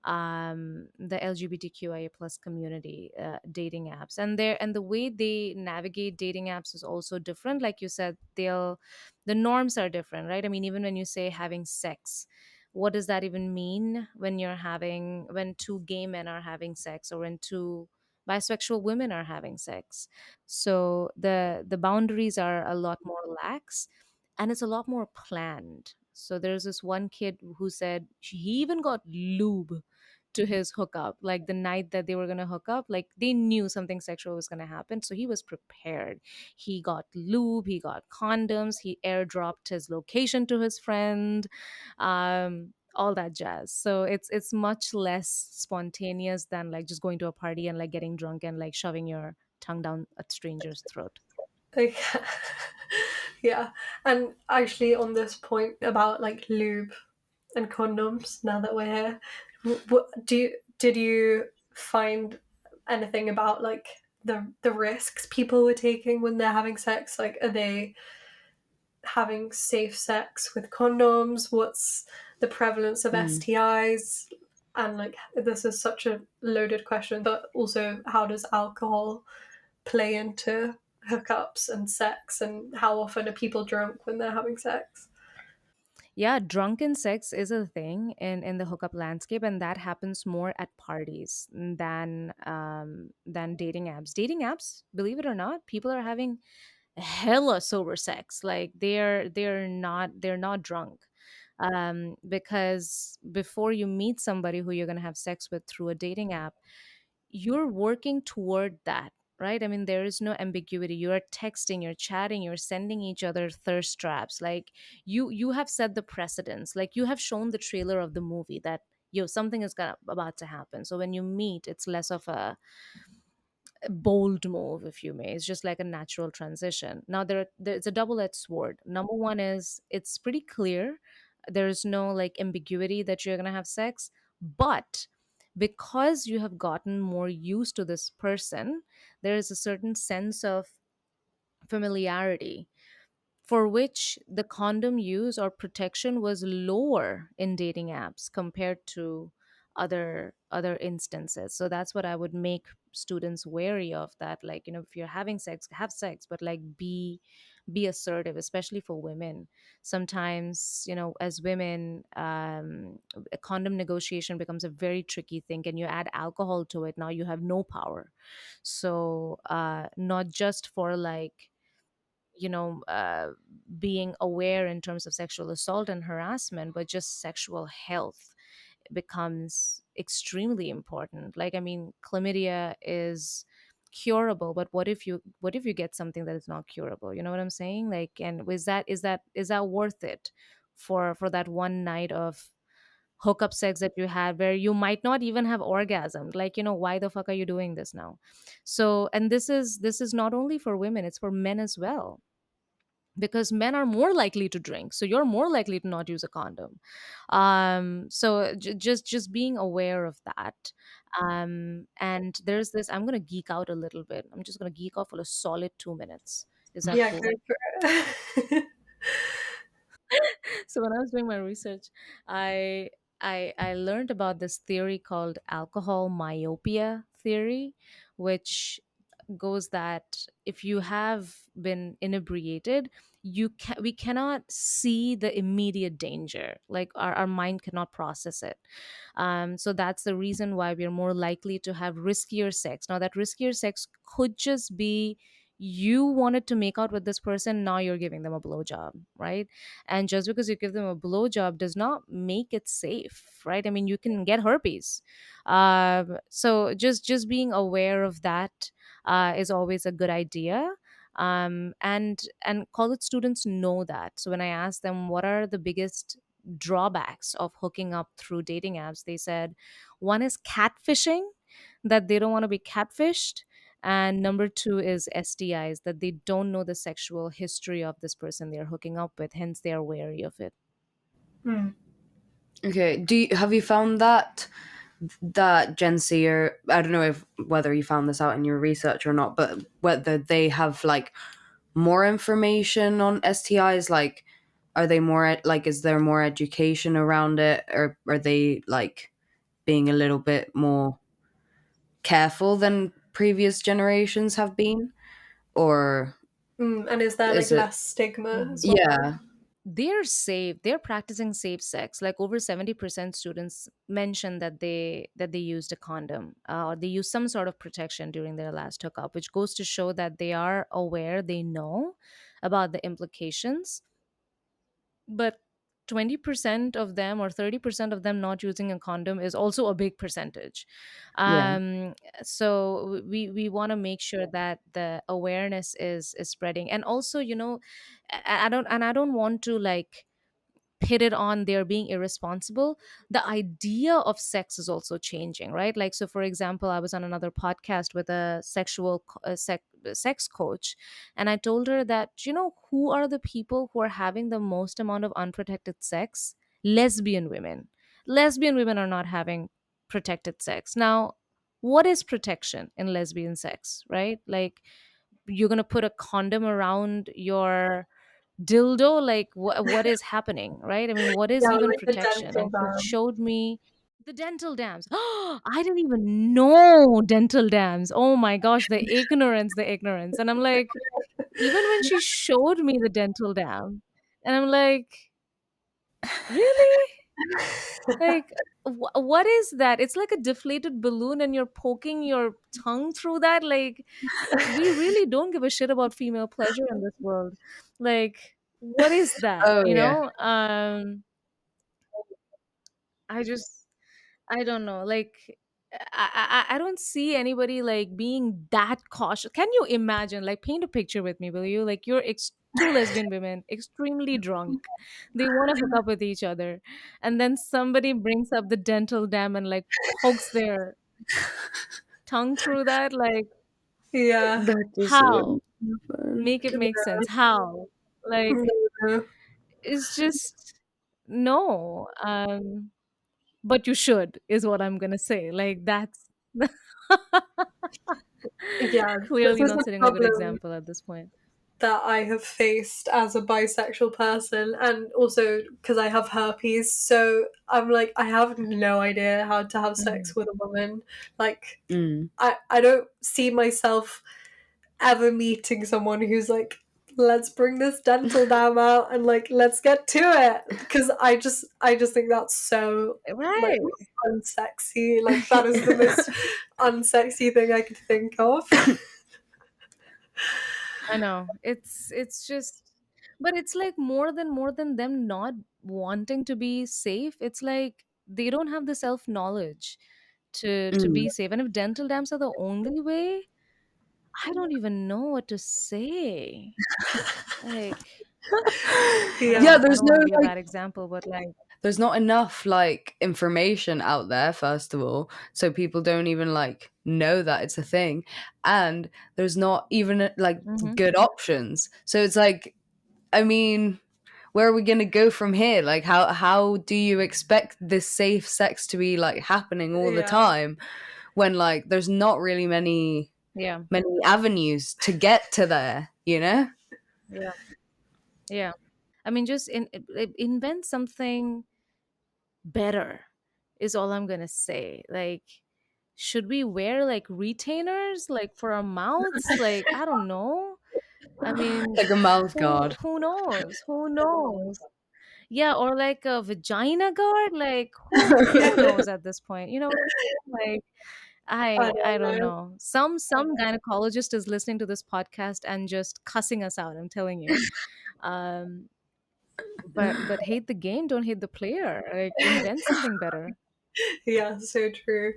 the LGBTQIA plus community, dating apps, and the way they navigate dating apps is also different. Like you said, the norms are different, right? I mean, even when you say having sex, what does that even mean when when two gay men are having sex, or when two bisexual women are having sex? So the boundaries are a lot more lax, and it's a lot more planned. So there's this one kid who said he even got lube to his hookup, like the night that they were going to hook up. Like they knew something sexual was going to happen, so he was prepared. He got lube, he got condoms, he airdropped his location to his friend, all that jazz. So it's much less spontaneous than like just going to a party and like getting drunk and like shoving your tongue down a stranger's throat. Like, yeah. And actually, on this point about like lube and condoms, now that we're here, what did you find anything about like the risks people were taking when they're having sex? Like, are they having safe sex with condoms? What's the prevalence of Mm. STIs? And like, this is such a loaded question, but also, how does alcohol play into hookups and sex, and how often are people drunk when they're having sex? Yeah, drunken sex is a thing in the hookup landscape, and that happens more at parties than dating apps. Dating apps, believe it or not, people are having hella sober sex. Like they're not drunk, because before you meet somebody who you're going to have sex with through a dating app, you're working toward that, right? I mean, there is no ambiguity. You're texting, you're chatting, you're sending each other thirst traps. Like you have set the precedence. Like you have shown the trailer of the movie that something is about to happen. So when you meet, it's less of a bold move, if you may. It's just like a natural transition. Now there's a double-edged sword. Number one is it's pretty clear. There's no like ambiguity that you're gonna have sex, but because you have gotten more used to this person, there is a certain sense of familiarity for which the condom use or protection was lower in dating apps compared to other instances. So that's what I would make students wary of, that like, if you're having sex, have sex, but like be assertive, especially for women. Sometimes, as women, a condom negotiation becomes a very tricky thing, and you add alcohol to it, now you have no power. So not just for like, you know uh, being aware in terms of sexual assault and harassment, but just sexual health becomes extremely important. Like, I mean, chlamydia is curable, but what if you get something that is not curable? You know what I'm saying? Like, and is that worth it for that one night of hookup sex that you had, where you might not even have orgasmed? Like, why the fuck are you doing this now? So, and this is not only for women, it's for men as well, because men are more likely to drink, so you're more likely to not use a condom. So just being aware of that. And there's this, I'm going to geek out a little bit. I'm just going to geek out for a solid 2 minutes. Is that Yeah, go cool? for it. So when I was doing my research, i I learned about this theory called alcohol myopia theory, which goes that if you have been inebriated, we cannot see the immediate danger. Like our mind cannot process it. So that's the reason why we are more likely to have riskier sex. Now that riskier sex could just be you wanted to make out with this person, now you're giving them a blowjob, right? And just because you give them a blowjob does not make it safe, right? I mean, you can get herpes. So just being aware of that is always a good idea. And college students know that. So when I asked them what are the biggest drawbacks of hooking up through dating apps, they said one is catfishing, that they don't want to be catfished. And number two is STIs, that they don't know the sexual history of this person they're hooking up with, hence they are wary of it. Mm. Okay. Have you found that Gen Z, or I don't know if whether you found this out in your research or not, but whether they have like more information on STIs, like are they more like is there more education around it, or are they like being a little bit more careful than previous generations have been, or And is there like is it? less stigma as well? Yeah, They're safe, they're practicing safe sex. Like over 70% students mention that they used a condom, or they used some sort of protection during their last hookup, which goes to show that they are aware, they know about the implications. But 20% of them or 30% of them not using a condom is also a big percentage. yeah, um so we want to make sure that the awareness is spreading. And also, I don't want to like hit it on they're being irresponsible. The idea of sex is also changing, right? Like, so for example, I was on another podcast with a sex coach, and I told her that, who are the people who are having the most amount of unprotected sex? Lesbian women. Lesbian women are not having protected sex. Now, what is protection in lesbian sex, right? Like, you're going to put a condom around your dildo, like what is happening, right? I mean, what is Yeah, even like the protection? dental And she dam. showed me the dental dams. I didn't even know dental dams. Oh my gosh, the ignorance. And I'm like, even when she showed me the dental dam, and I'm like, really? Like, what is that? It's like a deflated balloon and you're poking your tongue through that. Like, we really don't give a shit about female pleasure in this world. Like, what is that? oh yeah. I just, I don't know. Like, I don't see anybody like being that cautious. Can you imagine? Like, paint a picture with me, will you? Like, two lesbian women, extremely drunk. They want to hook up with each other, and then somebody brings up the dental dam and like pokes their tongue through that. Like, Yeah. That just how? wouldn't happen. Make it make sense. How? Like, Yeah. it's just no. But you should, is what I'm gonna say. Like, that's Yeah, this clearly is not a setting a good problem example at this point. that I have faced as a bisexual person, and also because I have herpes. So I'm like, I have no idea how to have Mhm. sex with a woman. Like, Mm. I don't see myself ever meeting someone who's like, let's bring this dental dam out and like let's get to it, because I just think that's so like Right. unsexy. Like that is the most unsexy thing I could think of. I know. It's just, but it's like more than them not wanting to be safe. It's like they don't have the self-knowledge to Mm. be safe. And if dental dams are the only way, I don't even know what to say. Like, I Yeah. Yeah, don't there's no want to be a like bad example, but like, there's not enough like information out there, first of all, so people don't even like know that it's a thing, and there's not even like mhm. good options. So it's like, I mean, where are we going to go from here? Like how do you expect this safe sex to be like happening all the Yeah. time when like there's not really Yeah. many avenues to get to there, you know? Yeah. Yeah. I mean, just invent something better is all I'm gonna say. Like, should we wear like retainers like for our mouths? Like, I don't know. I mean, Like a mouth who guard. who knows? Who knows? Yeah, or like a vagina guard. Like, who knows at this point? You know what I'm saying? Like, I I don't don't know. know. Some gynecologist is listening to this podcast and just cussing us out. I'm telling you. Um, but hate the game, don't hate the player. Like, invent something better. Yeah, so true.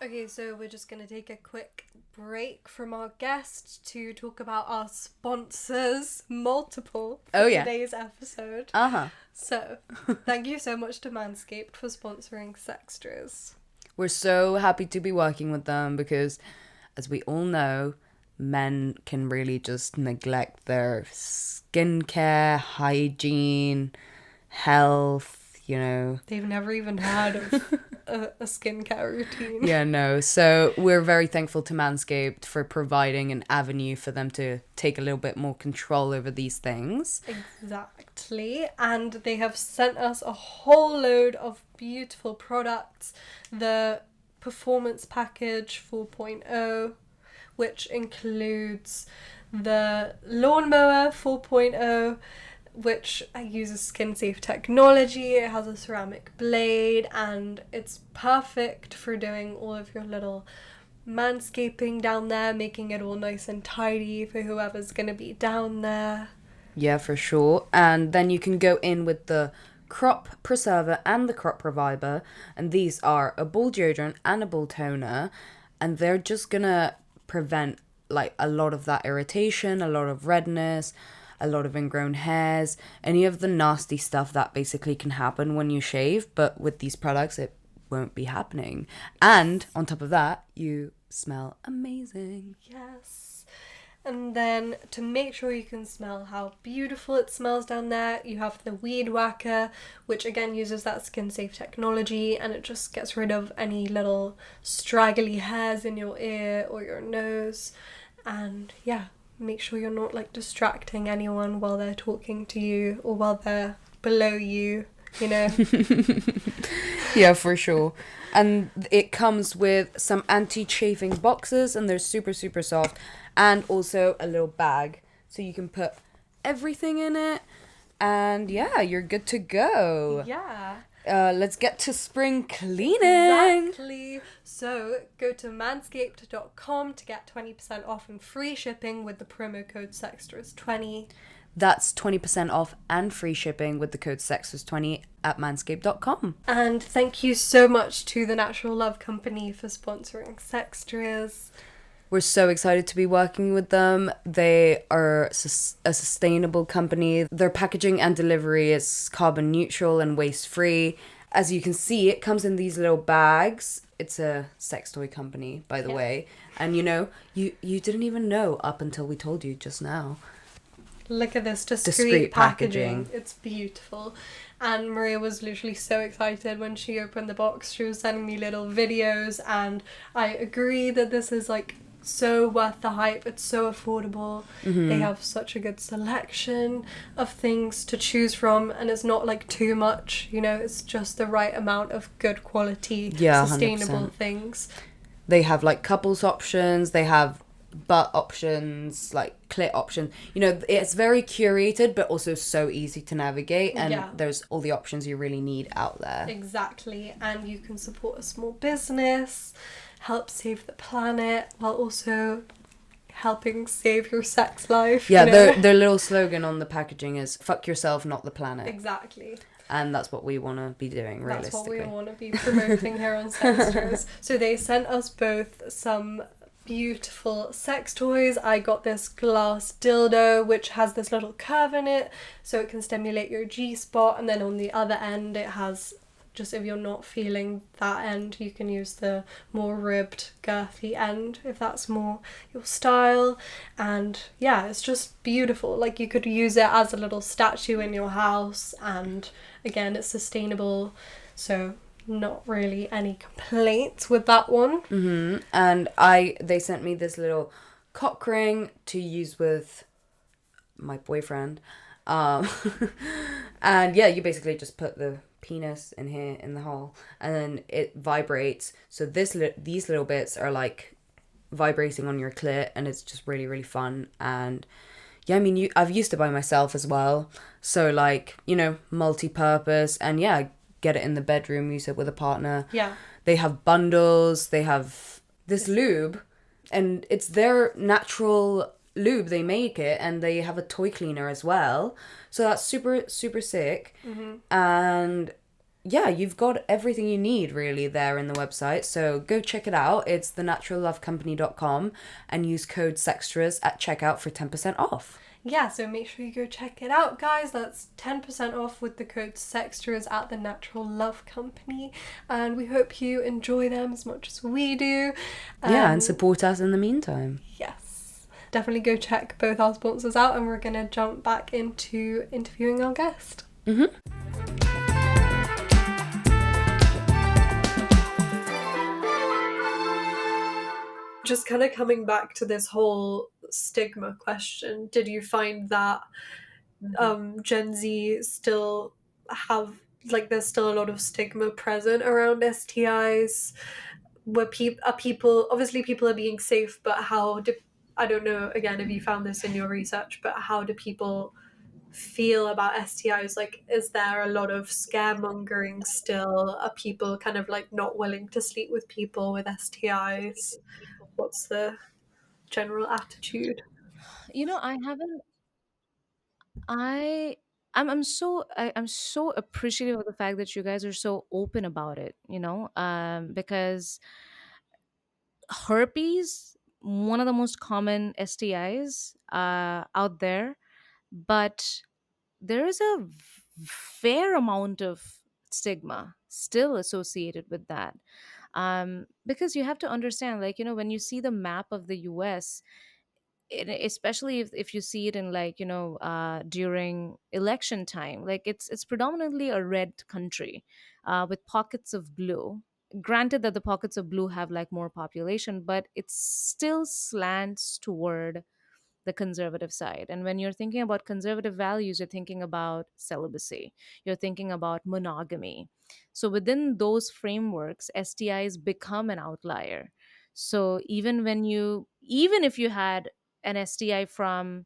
Okay, Okay, so we're just going to take a quick break from our guest to talk about our sponsors, multiple, for today's episode. So, thank you so much to Manscaped for sponsoring Sextras. We're so happy to be working with them because, as we all know, men can really just neglect their skincare, hygiene, health, you know. They've never even had a skincare routine. Yeah, no. So we're very thankful to Manscaped for providing an avenue for them to take a little bit more control over these things. Exactly. And they have sent us a whole load of beautiful products. The Performance Package 4.0, which includes the Lawnmower 4.0, which uses skin-safe technology. It has a ceramic blade, and it's perfect for doing all of your little manscaping down there, making it all nice and tidy for whoever's going to be down there. Yeah, for sure. And then you can go in with the Crop Preserver and the Crop Reviver, and these are a ball deodorant and a ball toner, and they're just gonna prevent like a lot of that irritation, a lot of redness, a lot of ingrown hairs, any of the nasty stuff that basically can happen when you shave. But with these products, it won't be happening. And on top of that, you smell amazing. Yes. And then to make sure you can smell how beautiful it smells down there, you have the Weed Whacker, which again uses that skin-safe technology, and it just gets rid of any little straggly hairs in your ear or your nose. And yeah, make sure you're not like distracting anyone while they're talking to you or while they're below you, you know. Yeah, for sure. And it comes with some anti-chafing boxes, and they're super, super soft. And also a little bag, so you can put everything in it. And yeah, you're good to go. Yeah. Let's get to spring cleaning. Exactly. So go to manscaped.com to get 20% off and free shipping with the promo code SEXTRAS20. That's 20% off and free shipping with the code SEXTRAS20 at manscaped.com. And thank you so much to the Natural Love Company for sponsoring Sextras. We're so excited to be working with them. They are a sustainable company. Their packaging and delivery is carbon neutral and waste free. As you can see, it comes in these little bags. It's a sex toy company, by the way. And you know, you didn't even know up until we told you just now. Look at this discreet packaging. It's beautiful. And Maria was literally so excited when she opened the box. She was sending me little videos, and I agree that this is like so worth the hype. It's so affordable. They have such a good selection of things to choose from, and it's not like too much, you know, it's just the right amount of good quality, sustainable 100%. things. They have like couples options, they have butt options, like clit options. You know, it's very curated but also so easy to navigate, and there's all the options you really need out there. Exactly. And you can support a small business, help save the planet, while also helping save your sex life. Yeah, you know? their little slogan on the packaging is "Fuck yourself, not the planet." Exactly. And that's what we want to be doing, realistically. That's what we want to be promoting here on Sextras. So they sent us both some beautiful sex toys. I got this glass dildo, which has this little curve in it, so it can stimulate your G-spot, and then on the other end it has, just if you're not feeling that end, you can use the more ribbed, girthy end if that's more your style. And yeah, it's just beautiful. Like, you could use it as a little statue in your house, and again, it's sustainable, so not really any complaints with that one. And they sent me this little cock ring to use with my boyfriend. And yeah, you basically just put the penis in here in the hole, and then it vibrates. So these little bits are like vibrating on your clit, and it's just really, really fun. And yeah, I mean, I've used it by myself as well, so like, you know, multi-purpose. And yeah, get it in the bedroom, use it with a partner. Yeah, they have bundles, they have this lube, and it's their natural lube, they make it, and they have a toy cleaner as well, so that's super, super sick. And yeah, you've got everything you need really there in the website. So go check it out. It's thenaturallovecompany.com and use code SEXTRAS at checkout for 10% off. Yeah, so make sure you go check it out, guys. That's 10% off with the code SEXTRAS at the Natural Love Company. And we hope you enjoy them as much as we do. Yeah, and support us in the meantime. Yes. Definitely go check both our sponsors out, and we're going to jump back into interviewing our guest. Just kind of coming back to this whole stigma question, did you find that Gen Z still have, like, there's still a lot of stigma present around STIs? Are people, obviously people are being safe, but how do, I don't know, again, if you found this in your research, but how do people feel about STIs? Like, is there a lot of scaremongering still? Are people kind of like not willing to sleep with people with STIs? What's the general attitude? I haven't. I I'm so appreciative of the fact that you guys are so open about it. Because herpes, one of the most common STIs out there, but there is a fair amount of stigma still associated with that. Because you have to understand, like, when you see the map of the US, especially if you see it in, like, during election time, like it's predominantly a red country, with pockets of blue. Granted that the pockets of blue have like more population, but it still slants toward the conservative side. And when you're thinking about conservative values, you're thinking about celibacy, you're thinking about monogamy. So within those frameworks, STIs become an outlier. So even if you had an STI from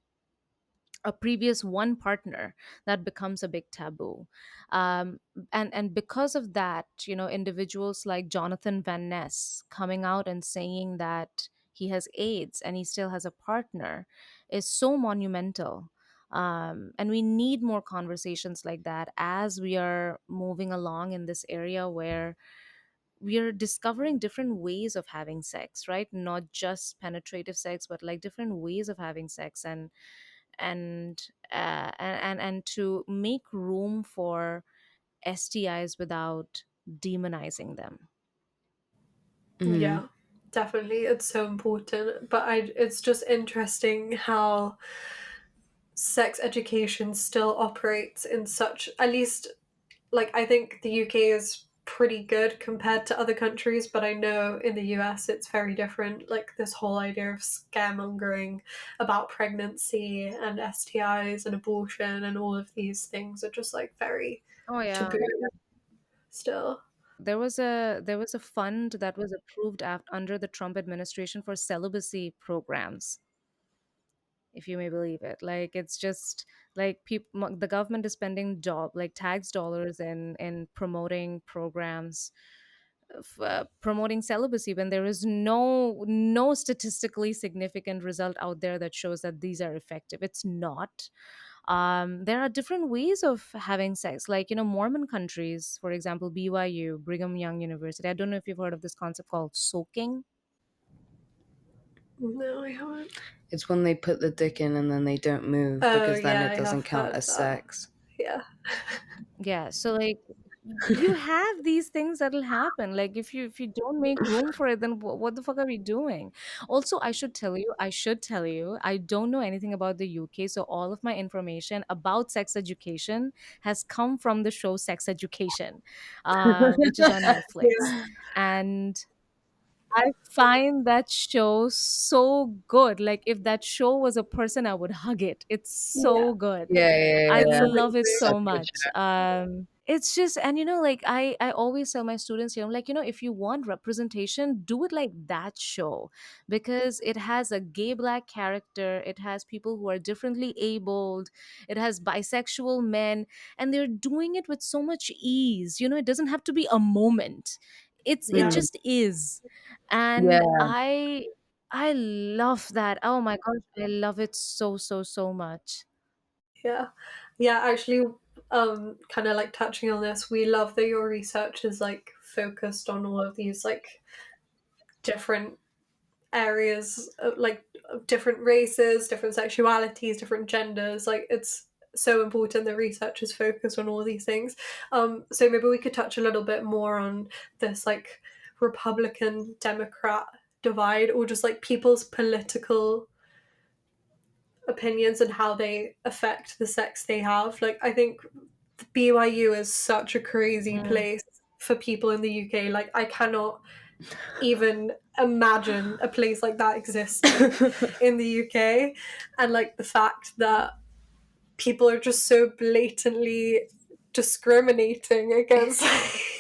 a previous one partner, that becomes a big taboo. Um, and and because of that, individuals like Jonathan Van Ness coming out and saying that he has AIDS and he still has a partner is so monumental. And we need more conversations like that as we are moving along in this area where we are discovering different ways of having sex, right? Not just penetrative sex, but like different ways of having sex. And to make room for STIs without demonizing them. Yeah, definitely. It's so important. But it's just interesting how sex education still operates in such, at least, like, I think the UK is pretty good compared to other countries, but I know in the US it's very different. Like, this whole idea of scaremongering about pregnancy and STIs and abortion and all of these things are just like very Oh yeah. taboo still. There was a fund that was approved under the Trump administration for celibacy programs, if you may believe it. Like, it's just like the government is spending like tax dollars in promoting programs, promoting celibacy, when there is no statistically significant result out there that shows that these are effective. It's not. There are different ways of having sex, like, Mormon countries, for example, BYU, Brigham Young University. I don't know if you've heard of this concept called soaking. No, I haven't. It's when they put the dick in and then they don't move Oh, because then yeah, it I doesn't have count heard as that. sex. Yeah. Yeah, so like you have these things that'll happen. Like, if you don't make room for it, then what the fuck are we doing? Also, I should tell you, I don't know anything about the UK, so all of my information about sex education has come from the show Sex Education, which is on Netflix. Yeah. And I find that show so good. Like, if that show was a person, I would hug it. It's Yeah. so good. Yeah, yeah, I yeah. love it Such so a good much. It's just, and like, I always tell my students, I'm like, if you want representation, do it like that show, because it has a gay black character, it has people who are differently abled, it has bisexual men, and they're doing it with so much ease. It doesn't have to be a moment. It Yeah. just is. And Yeah. I love that. Oh my gosh, I love it so so so much. Yeah. Yeah, actually, kind of like touching on this, we love that your research is like focused on all of these like different areas, like different races, different sexualities, different genders. Like it's so important that research is focused on all these things. So maybe we could touch a little bit more on this like Republican Democrat divide, or just like people's political opinions and how they affect the sex they have. Like I think BYU is such a crazy Mm. place for people in the UK. Like I cannot even imagine a place like that existing in the UK. And like the fact that people are just so blatantly discriminating against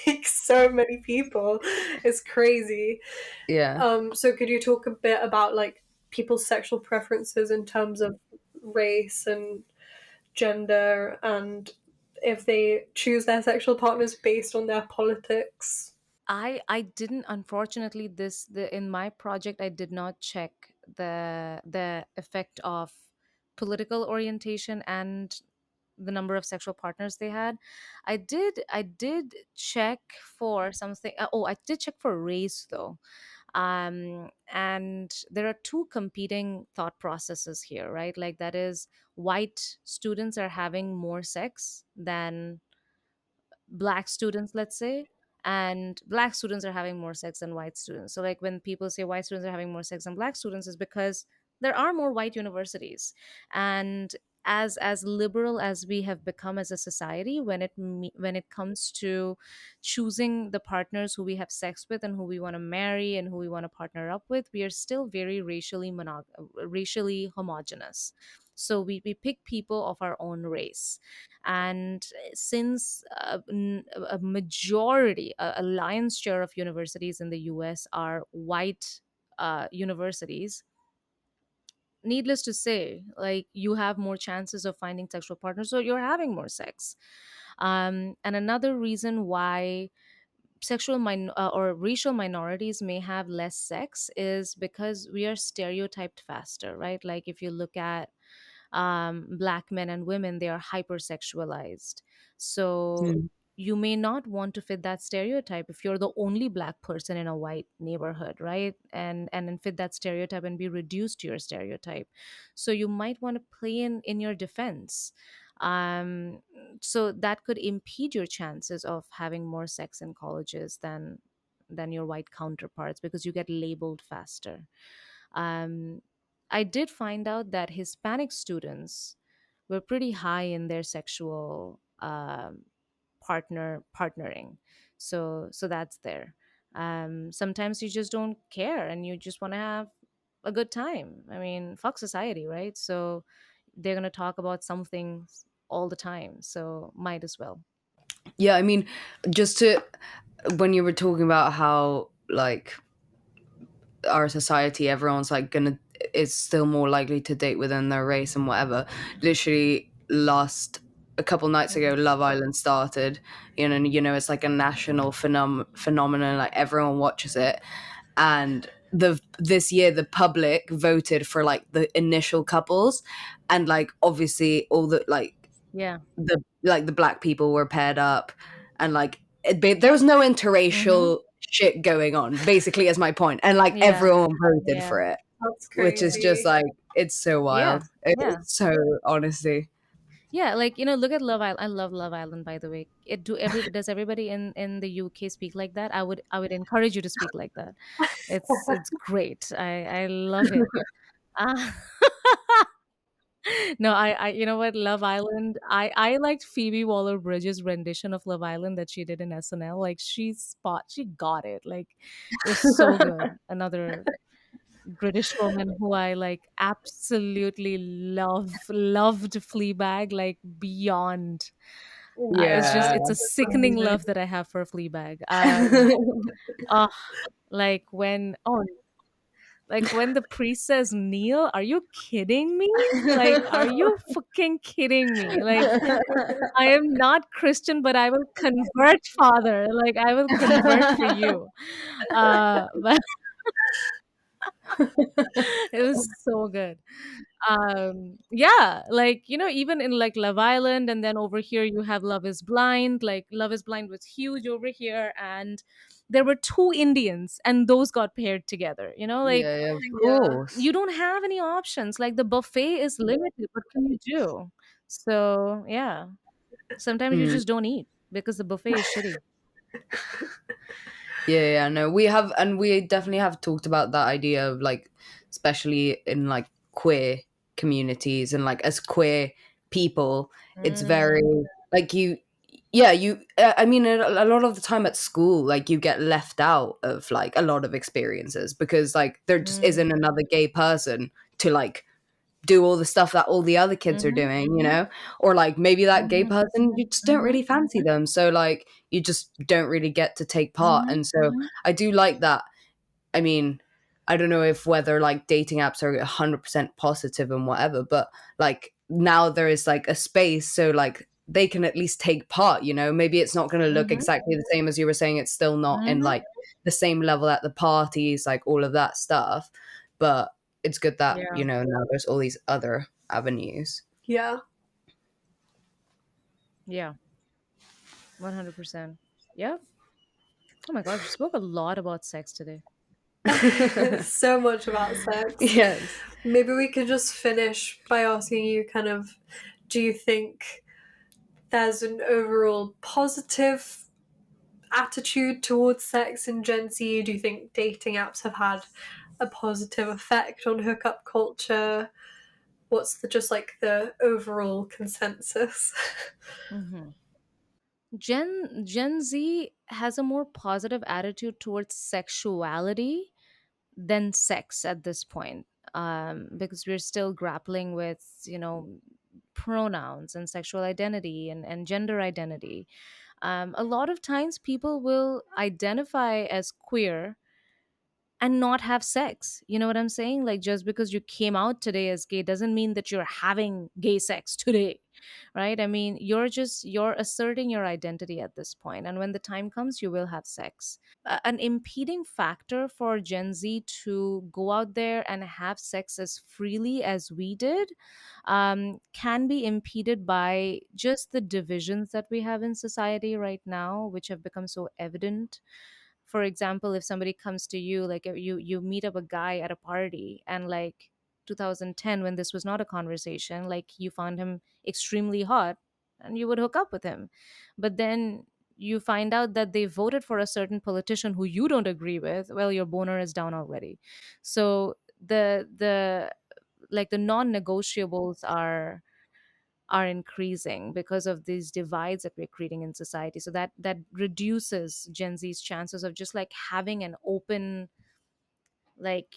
like so many people is crazy. Yeah. So could you talk a bit about like people's sexual preferences in terms of race and gender, and if they choose their sexual partners based on their politics? I didn't, unfortunately, in my project I did not check the effect of political orientation and the number of sexual partners they had. I did check for something. Oh, I did check for race though. And there are two competing thought processes here, right? Like, that is, white students are having more sex than black students, let's say, and black students are having more sex than white students. So like, when people say white students are having more sex than black students, is because there are more white universities. And as liberal as we have become as a society, when it comes to choosing the partners who we have sex with and who we want to marry and who we want to partner up with, we are still very racially homogenous. So we pick people of our own race. And since a majority, a lion's share of universities in the US are white universities, needless to say, like, you have more chances of finding sexual partners, so you're having more sex. And another reason why or racial minorities may have less sex is because we are stereotyped faster, right? Like, if you look at black men and women, they are hypersexualized. So Mm. you may not want to fit that stereotype if you're the only black person in a white neighborhood, right? And then fit that stereotype and be reduced to your stereotype. So you might want to play in your defense. um so that could impede your chances of having more sex in colleges than your white counterparts, because you get labeled faster. um, I did find out that Hispanic students were pretty high in their sexual partnering. So that's there. Sometimes you just don't care and you just want to have a good time. I mean, fuck society, right? So they're gonna talk about some things all the time. So might as well. Yeah, I mean, just to when you were talking about how like our society, everyone's like gonna is still more likely to date within their race and whatever. Literally, last a couple nights ago, Mhm. Love Island started. It's like a national phenomenon. Like everyone watches it, and this year the public voted for like the initial couples, and like obviously all the Yeah. the black people were paired up, and like there was no Mm-hmm. interracial shit going on, basically, is my point, and like Yeah. everyone voted Yeah. for it, That's which is just crazy. like it's so Yeah. wild. Yeah. It's so honestly. Yeah, like, look at Love Island. I love Love Island, by the way. Does everybody in the UK speak like that? I would encourage you to speak like that. It's great. I love it. Uh, no, you know what, Love Island. I liked Phoebe Waller-Bridge's rendition of Love Island that she did in SNL. Like, she got it. Like, it was so good. Another British woman who I like absolutely loved Fleabag, like, beyond. Yeah. It's a That's sickening amazing. love that I have for Fleabag. Oh, like when the priest says kneel, are you kidding me? Like, are you fucking kidding me? Like, I am not Christian, but I will convert, Father. Like, I will convert for you. But It was so good. Yeah, like, even in like Love Island, and then over here you have Love is Blind. Like, Love is Blind was huge over here, and there were two Indians, and those got paired together. Like, Yeah, yeah, of Yeah. course. you don't have any options. Like, the buffet is limited. What can you do? So yeah, sometimes you Mm. just don't eat because the buffet is shitty. Yeah, yeah, no, we have, and we definitely have talked about that idea of like, especially in like queer communities and like as queer people, it's very Mm, like yeah, I mean, a lot of the time at school, like you get left out of like a lot of experiences because like there just isn't mm, another gay person to like do all the stuff that all the other kids are mhm, doing, or like maybe that gay mhm, person, you just don't mhm, really fancy them. So like you just don't really get to take part. mhm, And so I do like that. I mean, I don't know if whether like dating apps are 100% positive and whatever, but like now there is like a space so like they can at least take part, maybe it's not going to look mhm, exactly the same as you were saying. It's still not in mhm. like the same level at the parties, like all of that stuff. But it's good that, Yeah, now there's all these other avenues. Yeah. yeah, 100%. Yeah. Oh my gosh, we spoke a lot about sex today. So much about sex. Yes. Maybe we could just finish by asking you kind of, do you think there's an overall positive attitude towards sex in Gen Z? Do you think dating apps have had a positive effect on hookup culture? What's the just like the overall consensus? Hmm. Gen Z has a more positive attitude towards sexuality than sex at this point, because we're still grappling with, pronouns and sexual identity and gender identity. A lot of times people will identify as queer and not have sex. You know what I'm saying? Like, just because you came out today as gay doesn't mean that you're having gay sex today, right? I mean, you're asserting your identity at this point, and when the time comes, you will have sex. An impeding factor for Gen Z to go out there and have sex as freely as we did, can be impeded by just the divisions that we have in society right now, which have become so evident. For example, if somebody comes to you, like, you meet up a guy at a party, and like 2010, when this was not a conversation, like, you found him extremely hot and you would hook up with him. But then you find out that they voted for a certain politician who you don't agree with. Well, your boner is down already. So the like the non-negotiables are increasing because of these divides that we're creating in society. So that reduces Gen Z's chances of just like having an open, like,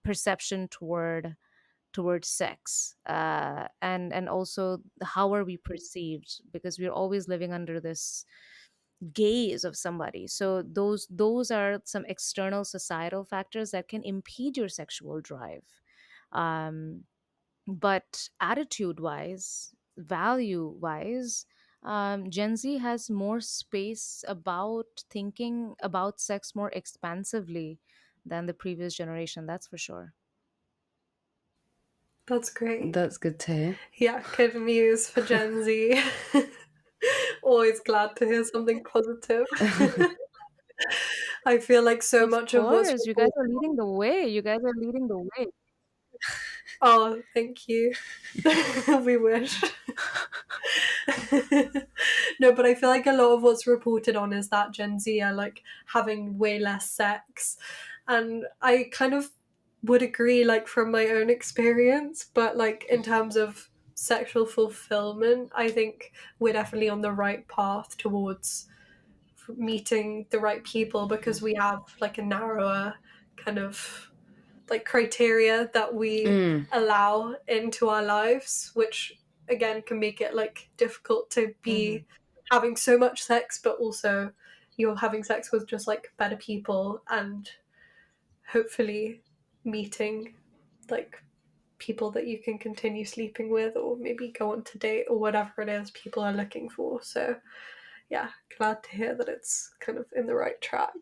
perception towards sex, and also how are we perceived, because we're always living under this gaze of somebody. So those are some external societal factors that can impede your sexual drive. um but attitude wise, value wise, Gen Z has more space about thinking about sex more expansively than the previous generation, that's for sure. That's great. That's good to hear. Yeah, good news for Gen Z. Always glad to hear something positive. I feel like so Of much of what's course, you guys reported. are leading the way. You guys are leading the way. Oh, thank you. We wish. No, but I feel like a lot of what's reported on is that Gen Z are like having way less sex. And I kind of would agree, like from my own experience, but like in terms of sexual fulfillment, I think we're definitely on the right path towards meeting the right people because we have like a narrower kind of like criteria that we Mm. allow into our lives, which again can make it like difficult to Hmm. be having so much sex, but also you're having sex with just like better people and hopefully meeting like people that you can continue sleeping with or maybe go on to date or whatever it is people are looking for. So yeah, glad to hear that it's kind of in the right track.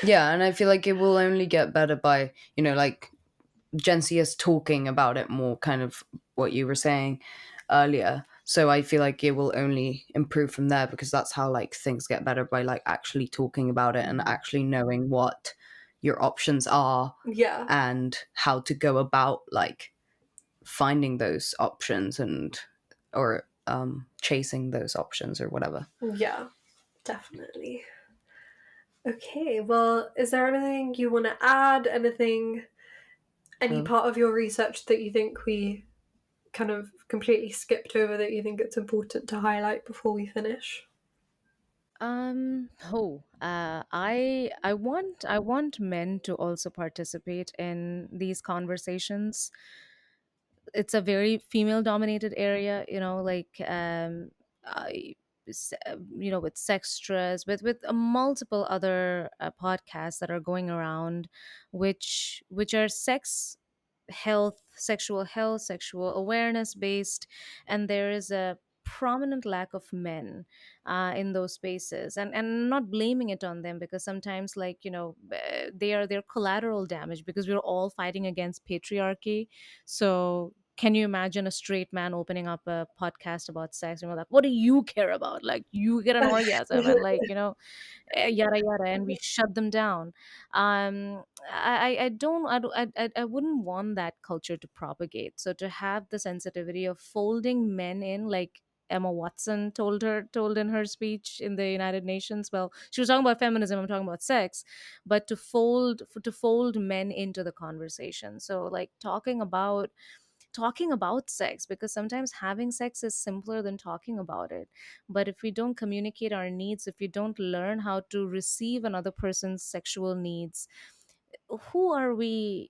Yeah, and I feel like it will only get better by, like Gen Z is talking about it more, kind of what you were saying earlier. So I feel like it will only improve from there, because that's how like things get better, by like actually talking about it and actually knowing what your options are Yeah. and how to go about like finding those options and or chasing those options or whatever. Yeah, definitely. Okay, well, is there anything you want to add? Anything, any part of your research that you think we kind of completely skipped over that you think it's important to highlight before we finish? I want men to also participate in these conversations. It's a very female dominated area, like I, with sextras, with multiple other podcasts that are going around, which are sexual health, sexual awareness based, and there is a prominent lack of men in those spaces, and not blaming it on them, because sometimes, like, they're collateral damage, because we're all fighting against patriarchy. So can you imagine a straight man opening up a podcast about sex, and we're like, what do you care about? Like, you get an orgasm, and, like, yada yada, and we shut them down. I don't I wouldn't want that culture to propagate. So to have the sensitivity of folding men in, like Emma Watson told in her speech in the United Nations. Well, she was talking about feminism, I'm talking about sex, but to fold men into the conversation. So, like, talking about sex, because sometimes having sex is simpler than talking about it. But if we don't communicate our needs, if we don't learn how to receive another person's sexual needs, who are we,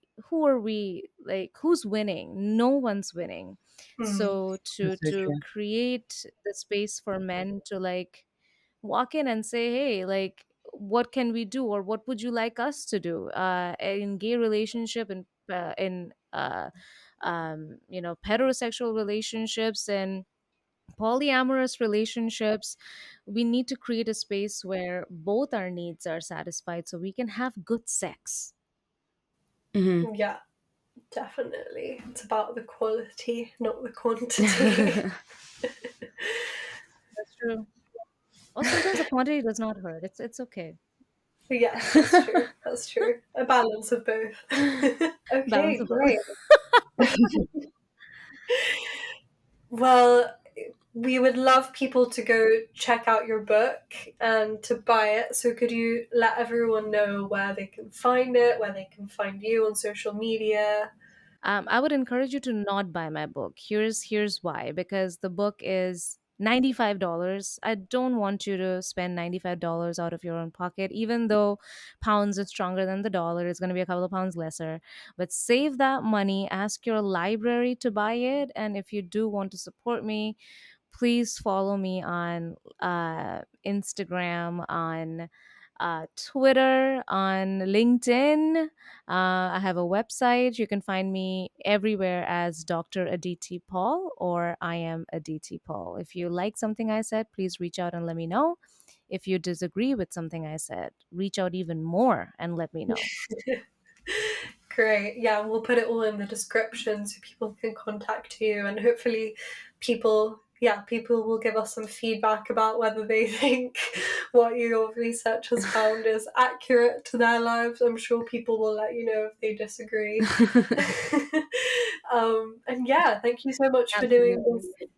like, who's winning? No one's winning. Hmm. So to That's so to true. create the space for men to, like, walk in and say, hey, like, what can we do, or what would you like us to do in gay relationship, in heterosexual relationships and polyamorous relationships. We need to create a space where both our needs are satisfied, so we can have good sex. Hmm. Yeah, definitely. It's about the quality, not the quantity. That's true. Or sometimes the quantity does not hurt. It's okay. Yes, that's true. That's true. A balance of both. Balance Okay, of both. great. Well, we would love people to go check out your book and to buy it. So could you let everyone know where they can find it, where they can find you on social media? I would encourage you to not buy my book. Here's why. Because the book is $95. I don't want you to spend $95 out of your own pocket, even though pounds is stronger than the dollar. It's going to be a couple of pounds lesser. But save that money, ask your library to buy it. And if you do want to support me, please follow me on Instagram, on Twitter, on LinkedIn. I have a website. You can find me everywhere as Dr. Aditi Paul, or I am Aditi Paul. If you like something I said, please reach out and let me know. If you disagree with something I said, reach out even more and let me know. Great. Yeah, we'll put it all in the description so people can contact you, and hopefully people will give us some feedback about whether they think what your research has found is accurate to their lives. I'm sure people will let you know if they disagree. And yeah, thank you so much for doing Absolutely. this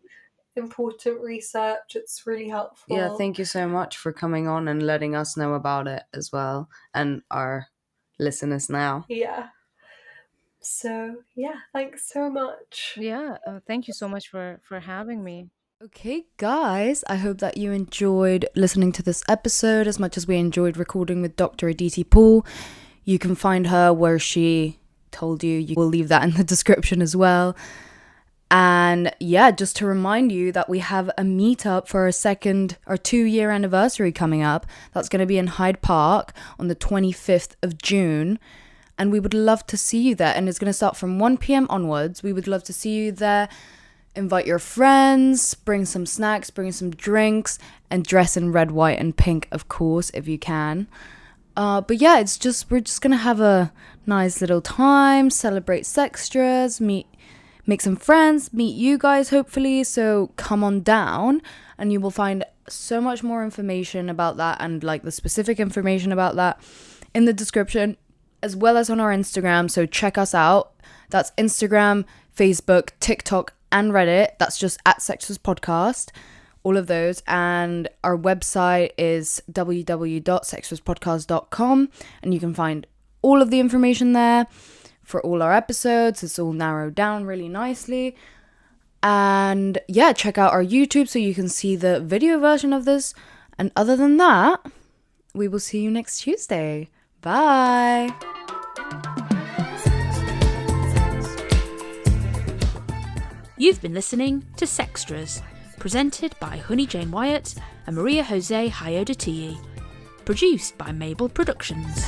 important research. It's really Yeah, helpful. thank you so much for coming on and letting us know about it as well, and our listeners now. Yeah. So yeah, thanks so much. Yeah, thank you so much for having me. Okay, guys, I hope that you enjoyed listening to this episode as much as we enjoyed recording with Dr. Aditi Paul. You can find her where she told you. We'll leave that in the description as well. And yeah, just to remind you that we have a meetup for our 2-year anniversary coming up. That's going to be in Hyde Park on the 25th of June. And we would love to see you there. And it's going to start from 1 p.m. onwards. We would love to see you there. Invite your friends, bring some snacks, bring some drinks, and dress in red, white, and pink, of course, if you can. But yeah, we're just gonna have a nice little time, celebrate Sextras, make some friends, meet you guys hopefully. So come on down, and you will find so much more information about that, and like the specific information about that in the description, as well as on our Instagram. So check us out. That's Instagram, Facebook, TikTok, and Reddit. That's just at Sextras Podcast. All of those. And our website is www.sextraspodcast.com, and you can find all of the information there for all our episodes. It's all narrowed down really nicely. And yeah, check out our YouTube so you can see the video version of this. And other than that, we will see you next Tuesday. Bye. You've been listening to Sextras, presented by Honey Jane Wyatt and Maria Jose Hayodatiyi. Produced by Mabel Productions.